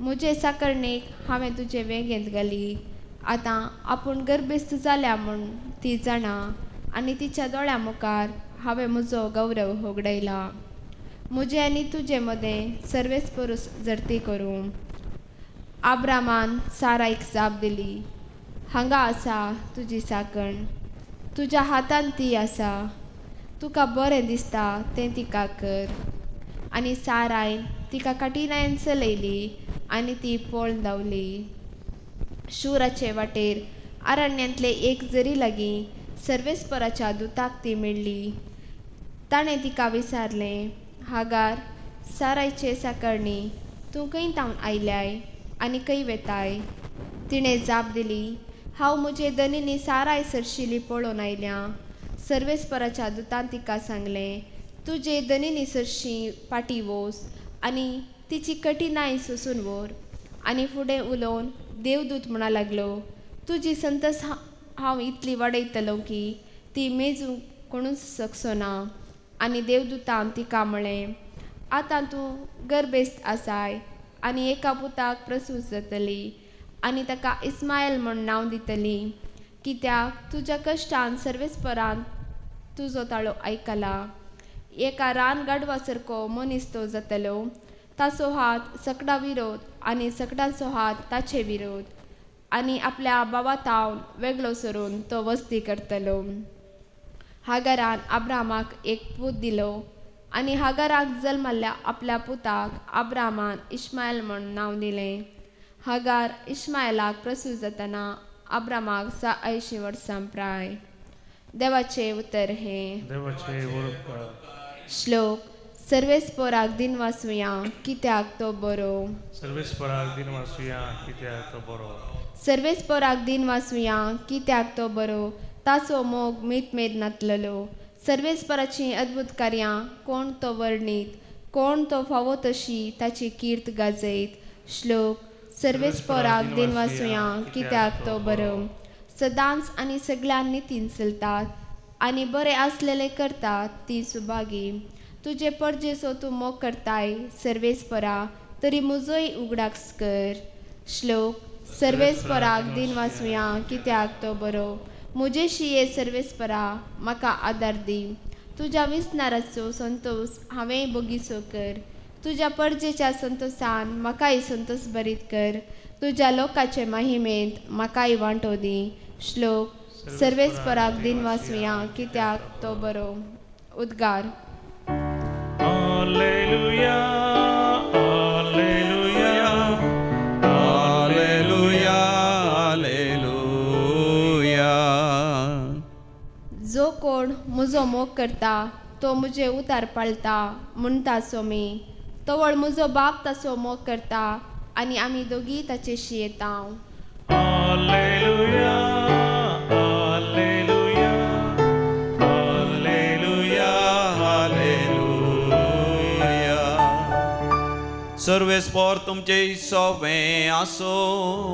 म्हजे साकरणेक हांवें तुजे वेगेंत घाली. आतां आपूण गर्भेस्त जाल्या म्हूण ती जाणा आनी तिच्या दोळ्या मुखार हांवें म्हजो गौरव होगडयला. म्हजे आनी तुजे मदें सर्वेस्परूस जर्ती करूं. अब्रामान सारायक जाप दिली, हांगा आसा तुजी साकण. तुज्या हातान ती आसा. तुका बरें दिसता तें तिका कर. आनी सारायन तिका काटिनायन चलयली आनी ती पळोवन धांवली. शुराचे वाटेर अरण्यांतले एक जरी लागीं सर्वेस्पराच्या दुताक ती मेळ्ळी. ताणें तिका विचारलें, हागार सारायचे साकरणी, तूं खंय तावन आयल्याय आनी खंय वेताय? तिणें जाप दिली, हांव म्हजे दनिनी साराय सरशिली पळोवन आयल्यां. सर्वेस्पराच्या दुतान तिका सांगलें, तुजे दनिनी सरशी पाटी वोस आनी तिची कठिनाय सोसून व्हर. आनी फुडें उलोवन देवदूत म्हणा लागलो, तुजी संतस हांव इतली वाडयतलो की ती मेजूंक कोणूच शकचो ना. आनी देवदूतान तिका म्हळें, आतां तूं गर्भेस्त आसाय आनी एका पुताक प्रसूत जातली आनी ताका इस्मायल म्हूण नांव दितली, कित्याक तुज्या कश्टान सर्वेस्परान तुजो ताळो आयकला. एका रान गाडवा सारको मनीस तो जातलो. ताचो हात सकडा विरोध आनी सकडाचो हात ताचे विरोध. आनी आपल्या बाबातावन वेगळो सरून तो वस्ती करतलो. हागारान अब्रामाक एक पूत दिलो आनी हागाराक जल्मल्ल्या आपल्या पुताक अब्रामान इश्मायल म्हूण नांव दिलें. हागार इश्मायलाक प्रसूत जातना अब्रामाक 86 वर्सां प्राय. देवाचे उतर हे. देवाचे वरपकार. श्लोक. सर्वेस्पराक दिन वाचुया कित्याक तो बरो. सर्वेस्पराक दिन वाचुया कित्याक तो बरो. सर्वेस्पराक दिन वाचुया कित्याक तो बरो. ताचो मोग मेद नातलेलो. सर्वेस्पराची अद्भुत कार्यां कोण तो वर्णीत, कोण तो फावो तशी ताची कीर्त गाजयत. श्लोक. सर्वेस्पराक दिन वाचुया कित्याक तो बरो. सदांच आनी सगळ्यां नितीन चलतात आनी बरें आसलेले करतात ती सुभागी. तुजे परजेसो तूं मोग करताय सर्वेस्परा तरी मुजोय उगडास कर. श्लोक. सर्वेस्पराक दिन वाचुया कित्याक तो बरो. मुजे शिये सर्वेस्परा म्हाका आदार दी. तुज्या विस्नाराचो संतोष हांवें बोगीचो कर. तुज्या परजेच्या संतोषान म्हाकाय संतोष भरीत कर. तुज्या लोकाचे महिमेंत म्हाकाय वांटो दी. श्लोक. सर्वेस्पराक दिन वाचुया कित्याक तो बरो. उद्गार. Alleluia, Alleluia, hallelujah hallelujah. जो कोण म्हजो मोग करता तो मुजे उतार पाळटा म्हणटा सोमी. तवळ म्हजो बाप ताचो मोग करता आनी आमी दोगी ताचेशी येता. Alleluia, Alleluia, Alleluia, हालेलुया. सर्वेस्पर तुमचे सोवे आसो.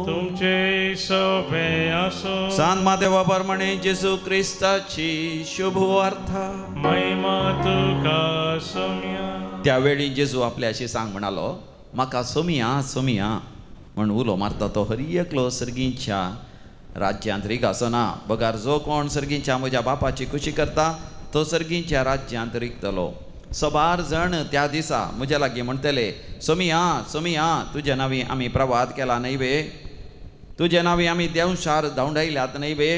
तुमचे सोबे असो. सांत देवा परमणे जेजू क्रिस्ताची शुभ वार्ता. महिमा तुका सोम्या. त्यावेळी जेजू आपल्याशी सांग म्हणालो, म्हाका सोमिया सोमिया म्हण उलो मारता तो हरी एकलो सर्गींच्या राज्यांत रिगासना. बगार जो कोण सर्गींच्या म्हज्या बापाची खुशी करता तो सर्गींच्या राज्यांत रिगतलो. सबार जण त्या दिसा म्हज्या लागीं म्हणटले, सोमिया सोमिया तुज्या नांवी आमी प्रवाद केला न्हय बे. तुज्या नांवी आमी देवशार धांवडायल्यात न्हय बे.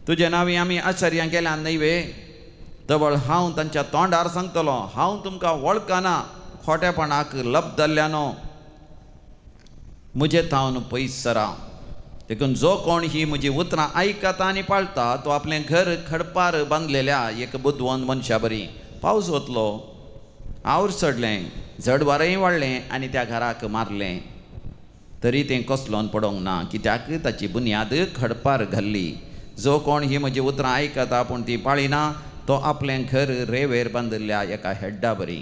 तुज्या नांवी आमी आश्चर्यां केल्यात न्हय बे. तवळ हांव तांच्या तोंडार सांगतलो, हांव तुमकां वळखना. खोटेपणाक लब धरल्यानो म्हजे थावन पयस सरा. देखून जो कोण ही म्हजी उतरां आयकता आनी पाळटा तो आपलें घर खडपार बांदलेल्या एक बुद्धवंत मनशा बरी. पावस वतलो, आवड चडलें, झड वारेंय वाडलें आनी त्या घराक मारलें. तरी तें कसलोन पडोंक ना कित्याक ताची बुन्याद खडपार घाल्ली. जो कोण ही म्हजी उतरां आयकता पूण ती पाळिना तो आपलें घर रेंवेर बांदिल्ल्या एका हेड्डा बरी.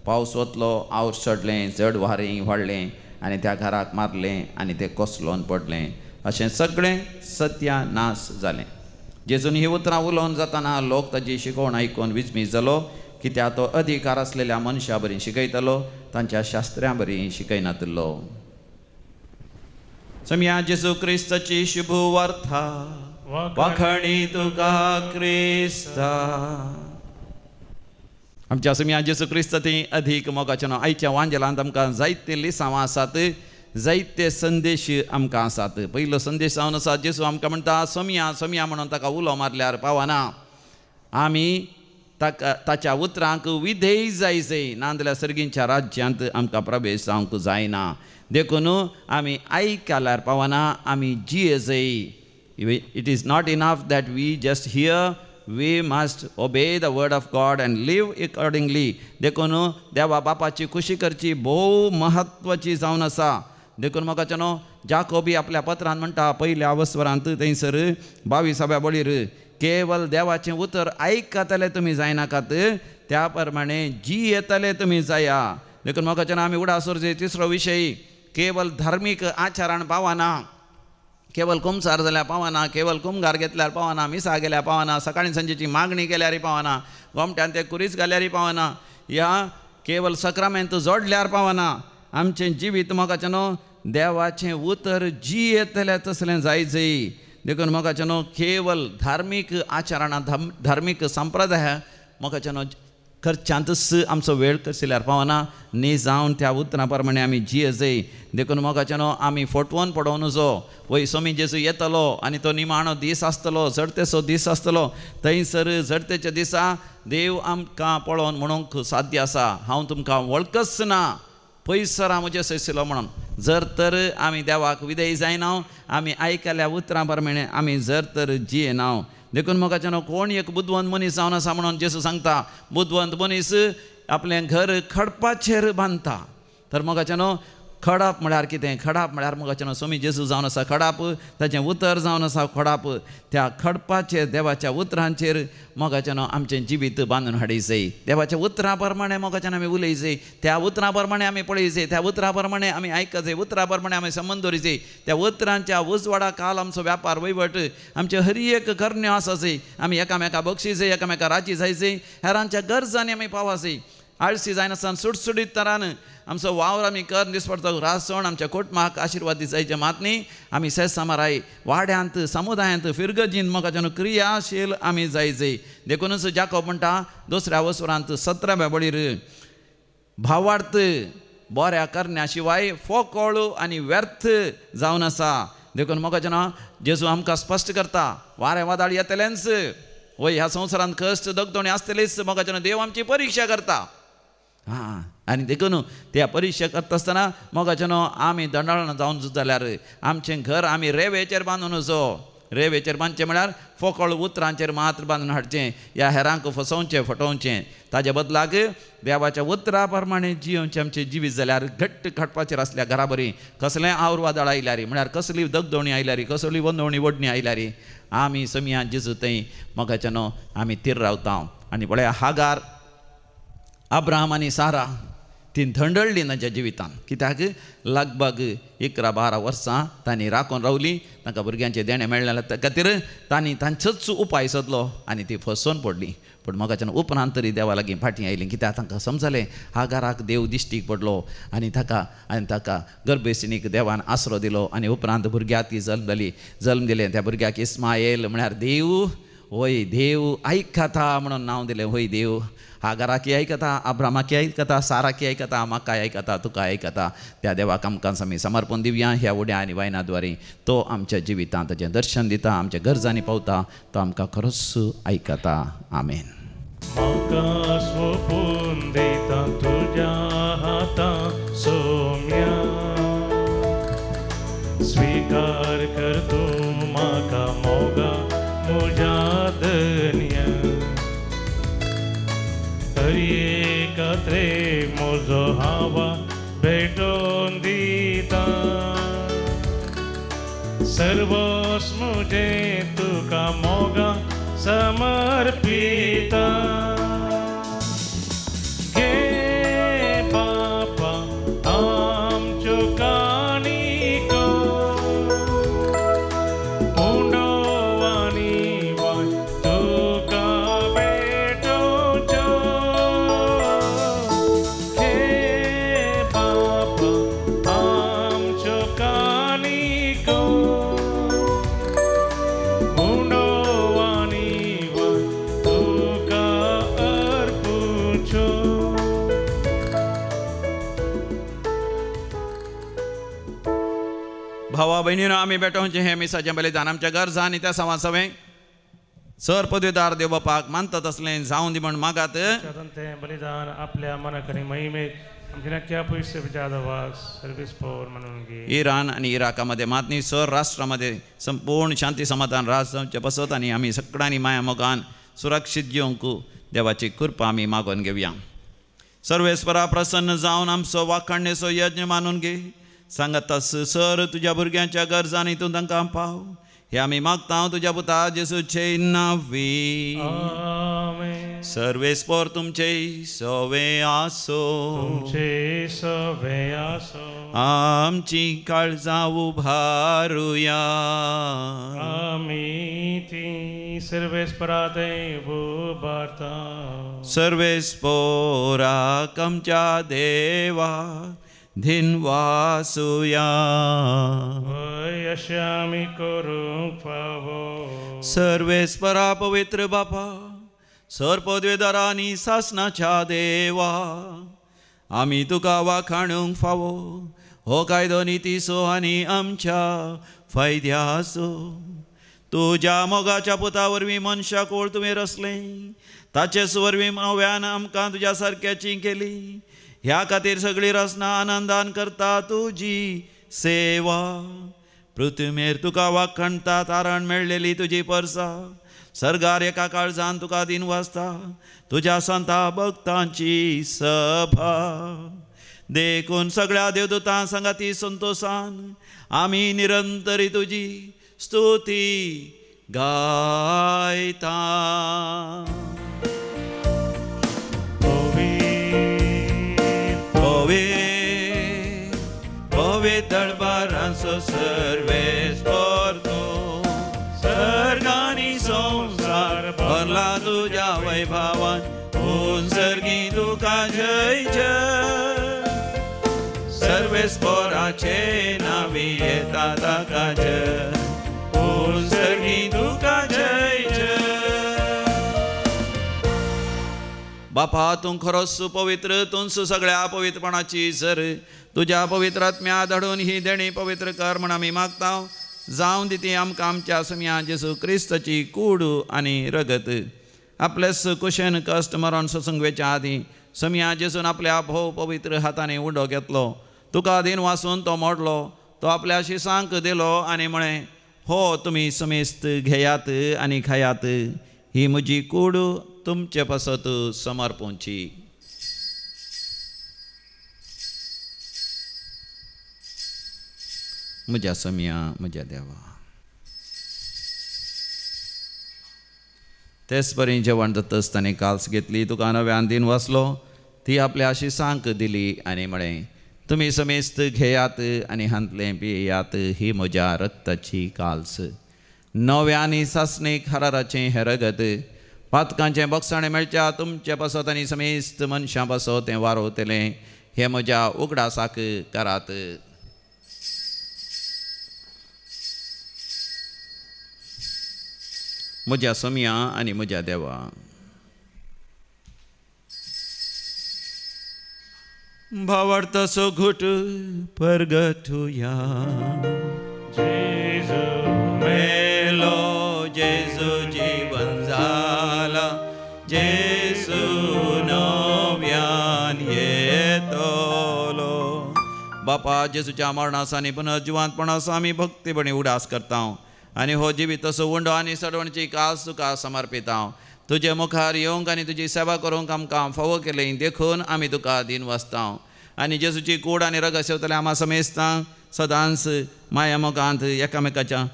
पावस वतलो, आवड चडलें, झड वारेंय वाडलें आनी त्या घराक मारलें आनी तें कसलोन पडलें. अशें सगळें सत्यानाश जालें. जेजून ही उतरां उलोवन जाताना लोक ताची शिकवण आयकून विचमीत जालो कित्याक तो अधिकार आसलेल्या मनशा बरी शिकयतालो, तांच्या शास्त्र्यां बरी शिकयनातलो. सोम्या जेजू क्रिस्ताची शुभ वार्ता. वाखणी तुका क्रिस्ता. आमच्या सोम्या जेजू क्रिस्त ती अधिक मोगाचें नांव. आयच्या वांजेलांत आमकां जायते लिसांव आसात, जायते संदेश आमकां आसात. पयलो संदेश जावन आसा जेजू आमकां म्हणटा सोमिया सोमिया म्हणून ताका उलो मारल्यार पावना. आमी ताच्या उतरांक विधेय जायचें, नाजाल्यार सर्गींच्या राज्यांत आमकां प्रवेश जावंक जायना. देखून आमी आयकल्यार पावना, आमी जियेचें. It is not enough that we just hear. We must obey the word of God and live accordingly. देखून देवा बापाची खुशी करची भोव महत्वाची जावन आसा. देखून म्हाका न्हू जाकोबी आपल्या पत्रांत म्हणटा पयल्या वस्वरांत थंयसर 22व्या बळीर, केवल देवाचें उतर आयकतले तुमी जायनाकात, त्या प्रमाणे जी येतले तुमी जाया. देखून म्हाका आमी उडासोरचे तिसरो विशय, केवल धार्मीक आचारान पावना, केवल कुमसार जाल्यार पावना, केवल कुमगार घेतल्यार पावना, मिसा गेल्यार पावना, सकाळी सांजेची मागणी केल्यारय पावना, गोमट्यान ते कुरीस घाल्यारय पावना, या केवल सक्रामेंत जोडल्यार पावना. आमचें जिवीत म्हाका न्हू देवाचें उतर जी येतलें तसलें जायचें. देखून म्हाका न्हू केवल धार्मीक आचरणां धार्मीक संप्रदाय म्हाका न्हू खर्च्यांतच आमचो वेळ करसिल्यार पावना. न्ही जावन त्या उतरां प्रमाणे आमी जियेचें. देखून म्हाका न्हू आमी फटवून पडोवन नजो वय सोमी जेजू येतलो आनी तो निमाणो दीस आसतलो, जडतेचो दीस आसतलो. थंयसर जडतेच्या दिसा देव आमकां पळोवन म्हणूंक साध्य आसा, हांव तुमकां वळखच ना, पयस सरा म्हजे सयसिलो म्हणून. जर तर आमी देवाक विधेय जायना, आमी आयकल्या उतरां प्रमाणे आमी जर तर जियेना. देखून म्हाका न्हू कोण एक बुद्धवंत मनीस जावन आसा म्हणून जेजू सांगता, बुद्धवंत मनीस आपलें घर खडपाचेर बांदता. तर म्हाका न्हू खडाप म्हळ्यार कितें खडाप म्हळ्यार मुखाचें स्वामी जेजू जावन आसा खडाप ताचें उतर जावन आसा खडाप त्या खडपाचेर देवाच्या उतरांचेर मोगाचें आमचें जिवीत बांदून हाडयचें देवाच्या उतरां प्रमाणे मोगाचें आमी उलयचें त्या उतरां प्रमाणे आमी पळयचें त्या उतरां प्रमाणे आमी आयकचें उतरां प्रमाणे आमी संबंद दवरचें त्या उतरांच्या उजवाडा काल आमचो व्यापार वैवट आमचे हरी एक करण्यो आसाचें आमी एकामेका बक्षिचें एकामेका राची जायचें हेरांच्या गरजांनी आमी पावाचें आळशी जायनासतना सुटसुटीत तरान आमचो वावर आमी कर दिसपडतो रासण आमच्या कुटुंबाक आशिर्वाद दिसायचे मात न्ही आमी सेसामाराय वाड्यांत समुदायांत फिरगजीन मोगाच्यान क्रियाशील आमी जायचे देखूनच जाकोब म्हणटा दुसऱ्या वसुरांत 17व्या बळीर भावार्थ बऱ्या करण्या शिवाय फोकोळ आनी व्यर्थ जावन आसा देखून मोगाच्यान जेजू आमकां स्पश्ट करता वारें वादळ येतलेंच वय ह्या संवसारांत कश्ट दगदोणी आसतलीच मोगाच्यान देव आमची परीक्षा करता आनी देखून त्या परीक्षा करता आसतना मोगाच्यान आमी दंडाळण जावन जाल्यार आमचें घर आमी रेवेचेर बांदून वचो रेवेचेर बांदचें म्हळ्यार फोकोळ उतरांचेर मात्र बांदून हाडचें ह्या हेरांक फसोवचें फटोवचें ताजे बदलाक देवाच्या उतरा प्रमाणे जियोवचें आमचें जिवीत जाल्यार घट्ट खटपाचेर आसल्या घरा बरी कसलें आवड वादळ आयल्यारी म्हळ्यार कसली दगदोणी आयल्यारी कसली वंदोवणी वडणी आयल्यारी आमी समियान जेजू थंय मोगाच्यान आमी तीर रावता आनी पळय हागार अब्राहम आनी सारा ती थंडळली तांच्या जिवितांत कित्याक लगभग 11-12 वर्सां तांणी राखून रावली तांकां भुरग्यांचे देणे मेळना त्या खातीर तांणी तांचोच उपाय सोदलो आनी ती फसोवन पडली पूण मोगाच्यान उपरांत तरी देवा लागीं फाटीं आयलीं कित्याक तांकां समजलें हागाराक देव दिश्टीक पडलो आनी ताका गर्भेसिनीक देवान आसरो दिलो आनी उपरांत भुरग्याक ती जल्म दिलें त्या भुरग्याक इस्माएल म्हळ्यार देव वय देव आयकता म्हणून नांव दिलें वय देव हागाराकी आयकता अब्रामाकी आयकता साराकी आयकता म्हाका आयकता तुका आयकता त्या देवाक आमकां आमी समर्पण दिवया ह्या उड्या आनी वायनाद्वारे तो आमच्या जिवितांत ताचें दर्शन दिता आमच्या गरजांनी पावता तो आमकां खरोच आयकता आमेन म्हाका सोपून दिता तुज्या हातां सोम्या स्वीकार कर तूं म्हाका मोगा म्हज्या धन्य एकत्रे म्हजो हावा भेटोवन दिता सर्वस म्हजें तुका मोगा समर्पिता घे बापा आमच्यो काणिको उंडो आनी वाय तुका भेटोवच्यो घे बापा आमच्यो काणिको उंडो आनी वाय तुका अर्पुच्यो भावा भयणीनो आमी भेटोवचें हें मिसाचें बलिदान आमच्या गरजा आनी त्या सवासवें सर पदवीदार देव बापाक मानतात असलें जावं दी म्हण मागात तें बलिदान आपल्या मनाक आनी महिमेक आमच्या नक्की पयशे विचार वास सर्वीस पॉवर म्हणून घे इराण आणि इराकामध्ये मातनी सर राष्ट्रामध्ये संपूर्ण शांती समाधान राष्ट्रांचे बसत आणि आम्ही सगळ्यांनी माया मोगान सुरक्षीत जिवंक देवाची कृपा आमी मागून घेवया सर्वेस्परा प्रसन्न जावन आमचो वाखाणणेचो यज्ञ मानून घे सांगतास सर तुज्या भुरग्यांच्या गरजांनी तूं तांकां पाव हे आमी मागता तुज्या पुता जेसूचे नांवी आमेन सर्वेस्पर तुमचे सवे आसो तुमचे सवे आसो आमची काळजां उभारुया आमी ती सर्वेस्पराते उबारता सर्वेस्पोराक आमच्या देवा धिनवासुया वय अशें आमी करूंक फावो सर्वेस्परा पवित्र बापा सर पदवेदारांनी सासनाच्या देवा आमी तुका वाखाणूंक फावो हो कायदो नितीसो आनी आमच्या फायद्याचो तुज्या मोगाच्या पुता वरवीं मनशाक वळ तुवें रचलें ताचेच वरवीं नव्यान आमकां तुज्या सारक्याची केली ह्या खातीर सगळी रचना आनंदान करता तुजी सेवा पृथ्वीमेर तुका वाखणता तारण मेळलेली तुजी परसा सर्गार एका काळजान तुका दिन वाजता तुज्या संता भक्तांची सभा देखून सगळ्या देवदूतां संगाती संतोषान आमी निरंतरी तुजी स्तुती गायता. पवित्र दरबारांचो सर्वेस परतो सर्गानी संसार भरला तुझ्या वैभवान सर्गी तुका जय जय. सर्वेस्पराचे नावी येता ताका जय सर्गी तुका जय जय. बापा तूं खरोच पवित्र, तूंच सगळ्या पवित्रपणाची झर. तुझ्या पवित्र आत्म्या धाडून ही देणी पवित्र कर म्हण आमी मागता. जावं दिती आमकां आमच्या सम्या जेजू क्रिस्ताची कूड आनी रगत. आपलेस कुशेन कश्ट मरण ससंगवेच्या आदी सम्या जेजून आपल्या भोव पवित्र हाताने उडो घेतलो. तुका दिन वासून तो मोडलो, तो आपल्या शिसांक दिलो आनी म्हळें, हो तुमी समेस्त घेयात आनी खायात, ही म्हजी कूड तुमचे पासत समर्पूंची. म्हज्या सम्या म्हज्या देवा. तेच परी जेवण जाता आसतना काल्स घेतली, तुका नव्यान दिन वाचलो, ती आपल्या शिसांक दिली आनी म्हळें, तुमी समेस्त घेयात आनी हांतलें पियेयात, ही म्हज्या रक्ताची काल्स. नव्यानी सासणीक हराराचें हें रगत. पातकांचें बक्षाणें मेळच्या तुमचे पासत आनी समेस्त मनशां पासत तें वारोतलें, हें म्हज्या उगडासाक करात. म्हज्या सम्या आनी म्हज्या देवा. भावार्थाचो घुट परगटुया. जेजू मेलो जेजू जीवन जाला, जेजू नव्यान येतलो. बापा जेजूच्या मरणास आनी पुनर्जिवांतपणास आमी भक्तीपणी उडास करता आनी हो जिवीत असो उंडो आनी सडवणची कास तुका समर्पिता. तुजे मुखार येवंक आनी तुजी सेवा करूंक आमकां फावो केलें देखून आमी तुका दिन वाचता. आनी जेजूची कूड आनी रगत सेवतले आम्हा समेस्तां सदांच माया मोगांत एकामेकाच्या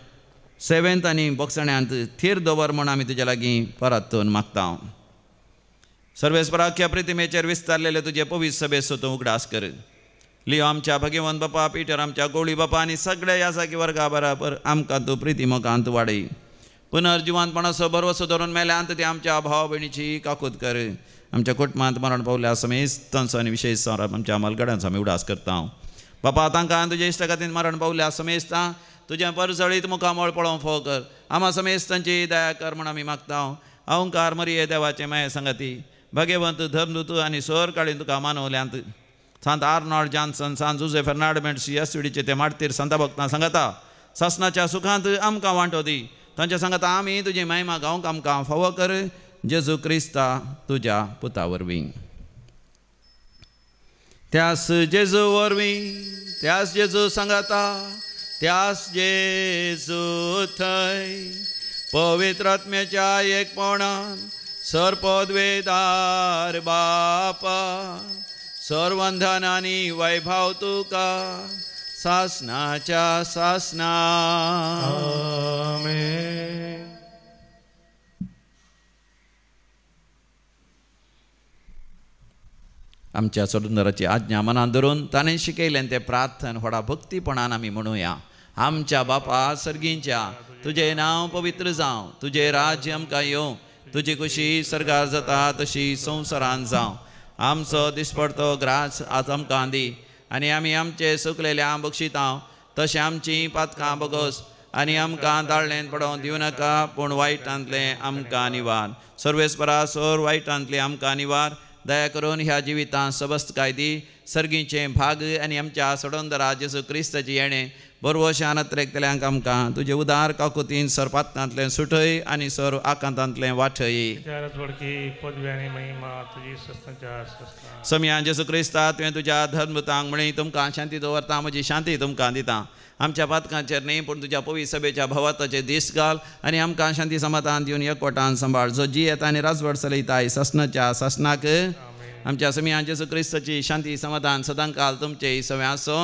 सेवेंत आनी बक्षण्यांत थीर दवर म्हूण आमी तुजे लागीं परतून मागता. सर्वेस्पराख्या प्रितिमेचेर विस्तारलेले तुजे पवित्र सभेचो तूं उगडास कर. लियो आमच्या भगवंत बापा, पिटर आमच्या गोळी बापा आनी सगळ्या यासाकी वर्गा बराबर आमकां तूं प्रिती मोगांत वाडय. पुनर्जिवांतपणाचो भरवसो धरून मेल्यांत ते आमच्या भाव भयणीची काकूत कर. आमच्या कुटुंबांत मरण पावल्या समेस्तांचो आनी विशेश आमच्या मलगड्यांचो आमी उडास करता. बापा तांकां तुजे इश्टगातीन मरण पावल्या समेस्तां तुजें परसळीत मुखामळ पळोवंक फोव कर. आम्हा समेस्तांची दया कर म्हूण आमी मागता. अहंकार मरिये देवाचे माये संगती भगवंत धर्मदूत आनी सोर काळीन तुका मानवल्यांत. सांत आर्नॉल्ड जॉन्सन, सांत जुझे फर्नांडमेंट एसडीचे ते मारतीर संत भक्तां सांगता सासनाच्या सुखांत आमकां वांटो दी. तांच्या सांगता आमी तुजी महिमा गावंक आमकां फावो कर. जेजू क्रिस्ता तुज्या पुता वरवीं. त्यास जेजू वरवीं, त्यास जेजू सांगता, त्यास जेजू थंय पवित्र आत्म्याच्या एकपणान सर्पद्वेदार बापा सर्वंधन आनी वैभव तुका सासनाच्या सासना. आमेन. आमच्या सुंदराची आज्ञा मनान धरून ताणें शिकयलें तें प्रार्थन व्हडा भक्तीपणान आमी म्हणुया. आमच्या बापा सर्गींच्या, तुजें नांव पवित्र जावं, तुजें राज्य आमकां येवं, तुजी खुशी सर्गार जाता तशी संवसारांत जावं. आमचो दिसपडतो ग्रास आज आमकां दी आनी आमी आमचे सुकलेल्या बक्षिता तशें आमची पातकां बगोस आनी आमकां दाळ्ळेंत पडोवन दिवं नाका, पूण वायटांतलें आमकां निवार. सर्वेस्परा सोर वायटांतलें आमकां निवार. दया करून ह्या जिवितांत सबस्तकाय दी. सर्गीचें भाग आनी आमच्या सडोंदरा जेजू क्रिस्ताची येणें बरवशान नत्रेकतल्यांक आमकां तुजे उदार काकुतीन सरपातांतलें सुटय आनी सर आकांतांतलें वाठय. पदवी आनी महिमा तुजी सस्तांच्या सस्ता. सम्या जेजू क्रिस्ता तुवें तुज्या धर्मतांक म्हणी तुमकां शांती दवरता, म्हजी शांती तुमकां दिता. आमच्या पातकांचेर न्ही पूण तुज्या पवित्र सभेच्या भवाताचे दीस घाल आनी आमकां शांती समाधान दिवन एकवटान सांबाळ. जो जी येता आनी राजवट चलयताय ससनाच्या ससनाक आमच्या समिया जेसू क्रिस्ताची शांती समाधान सदांकाल तुमचे सवय असो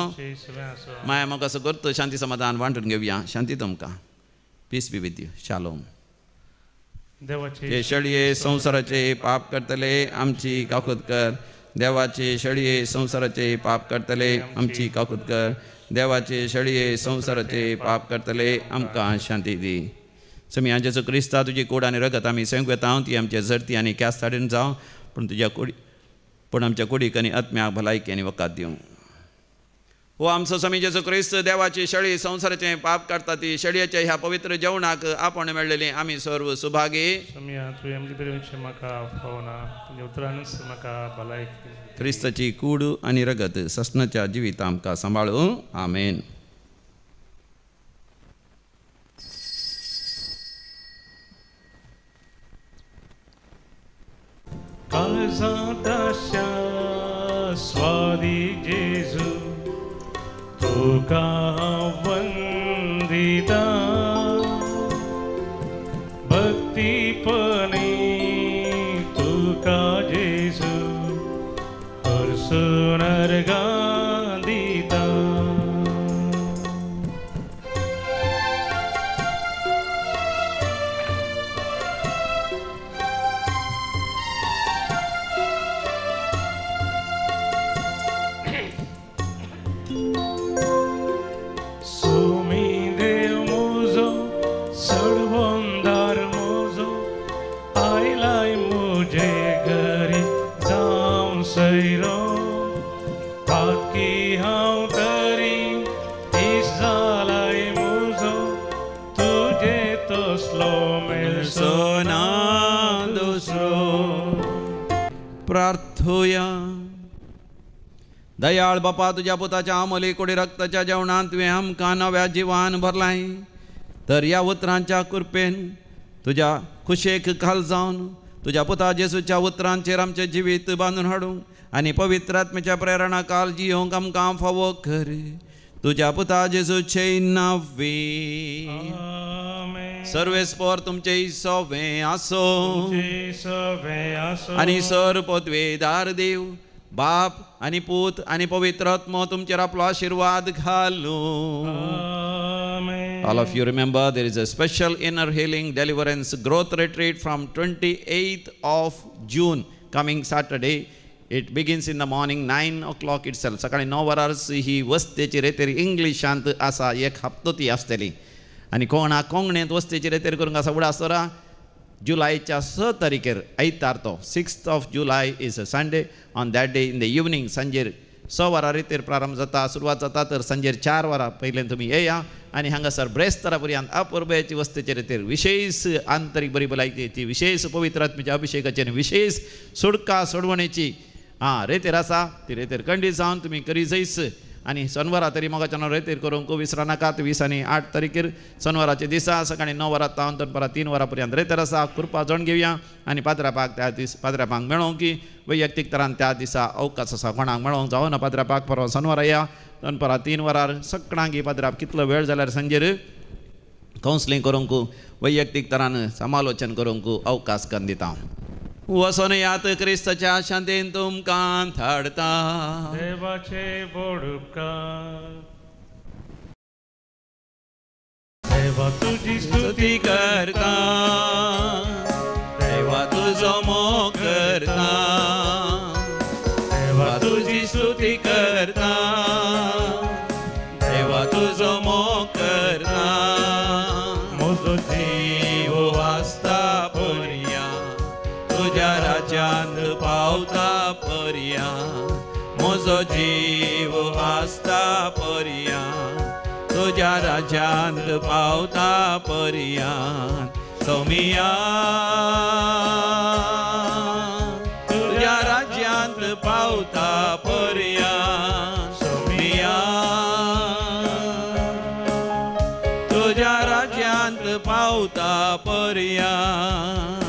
माया मग असं करतो शांती समाधान वांटून घेऊया शांती तुमका पीस बी विथ यू शालोम देवाचे शळये संसाराचे पाप करतले आमची काकुत कर देवाचे शळये संसाराचे पाप करतले आमची काकुत कर देवाचे शळये संसाराचे पाप करतले आमकां शांती दी समी जेसू क्रिस्ता तुजी कूड आनी रगत आमी संक वेता ती आमच्या झरती आनी कॅस ताडेन जावं पूण आमच्या कुडीक आनी आत्म्याक भलायकी आनी वकात दिवं हो आमचो समी जेसू क्रिस्त देवाची शळी संसाराचे पाप करता ती शळयेच्या ह्या पवित्र जेवणाक आपण मेळलेली आमी सर्व सुभागी समिया तू आमची बरी म्हाका पावना तुझ्या उतरानच म्हाका भलायकी क्रिस्ताची कूड आनी रगत ससनाच्या जिवीत आमकां सांबाळूं आमेन काळजांतल्या स्वादी जेजू तुका वंदिता भक्तीपणे तुका जेजू हरसून अर्गां दिता प्रार्थूया दयाळ बापा तुझ्या पुताच्या अमोली कोडी रक्ताच्या जेवणात तुवें आमकां नव्या जिवान भरलाय तर ह्या उतरांच्या कृपेन तुझ्या खुशेक खाल जावन तुझ्या पुता जेसूच्या उतरांचेर आमचें जिवीत बांदून हाडूंक आनी पवित्र आत्म्याच्या प्रेरणा काल जियोंक आमकां फावो कर तुझ्या पुता जेसूचे नांवे सर्वेस्पर तुमचे सवे आसो आनी सर पदवेदार देव बाप आनी पूत आनी पवित्र आत्मो तुमचेर आपलो आशीर्वाद घालू All of you remember there is a special inner healing deliverance growth retreat from 28th of June coming Saturday. It begins in the morning 9 o'clock itself. सकाळी 9 वरांस ही वस्तेची रेतेर इंग्लिशांत आसा एक हप्तो ती आसतली आनी कोणा कोंगणेंत वस्तेची रेतेर करूंक आसा उडासरा जुलायच्या 6 तारीखेर आयतार तो 6th of July is a Sunday. On that day in the evening सांजेर 6 वरां रेतेर प्रारंभ जाता सुरवात जाता तर सांजेर 4 वरां पयलें तुमी येया आनी हांगासर ब्रेस्तारा पर्यंत अपुर्बेची वस्तेचे रेतेर विशेष आंतरीक बरी भलायकेची विशेष पवित्र आत्म्याच्या अभिषेकाची आनी विशेष सुडका सोडवणेची रेतेर आसा ती रेतेर खंडीत जावन तुमी करी जैस आनी शनिवारा तरी मोगाच्यान रेतेर करूंक विसरा नाकात 20 आनी 8 तारीखेर शनिवाराचे दिसा सकाळी 9 वरां तावन दनपारां 3 वरां पर्यंत रेतेर आसा कृपा जाण घेवया आनी पाद्रापाक त्या दीस पाद्रापाक मेळोवंक की वैयक्तीक तरान त्या दिसा अवकाश आसा कोणाक मेळोवंक जावना पाद्रापाक परवा शनिवारा या दनपारां 3 वरार सकाळी पाद्राप कितलो वेळ जाल्यार सांजेर कावन्सिलींग करूंक वैयक्तीक तरान समालोचन करूंक अवकाश करून दिता वसोन यात क्रिस्ताच्या शांतीन तुमकां धाडता देवाचे बोडुपकार देवा तुजी स्तुती करता देवा तुजो मोग करता देवा तुजी स्तुती करता देवा तुजो मोग करता म्हजो जीव वाचता पर्या तुज्या राज्यांत पावता पर्या म्हजो जीव वाचता पर्या तुज्या राज्यांत पावता पर्यंत सोमिया तुज्या राज्यांत पावता पर्यंत सोमिया तुज्या राज्यांत पावता पर्यंत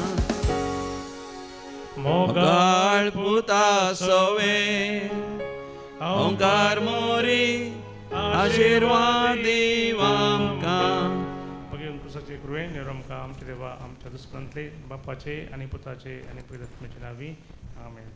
मोगाळ पुता सोवे ओंकार मोरी आशीर्वाद दिव आमकां अंकुशाचे कृपेन आमकां आमचे देवा आमच्या दुस्पंतले बापाचे आनी पुताचे आनी पवित्र आत्म्याचे नांवी आमेन.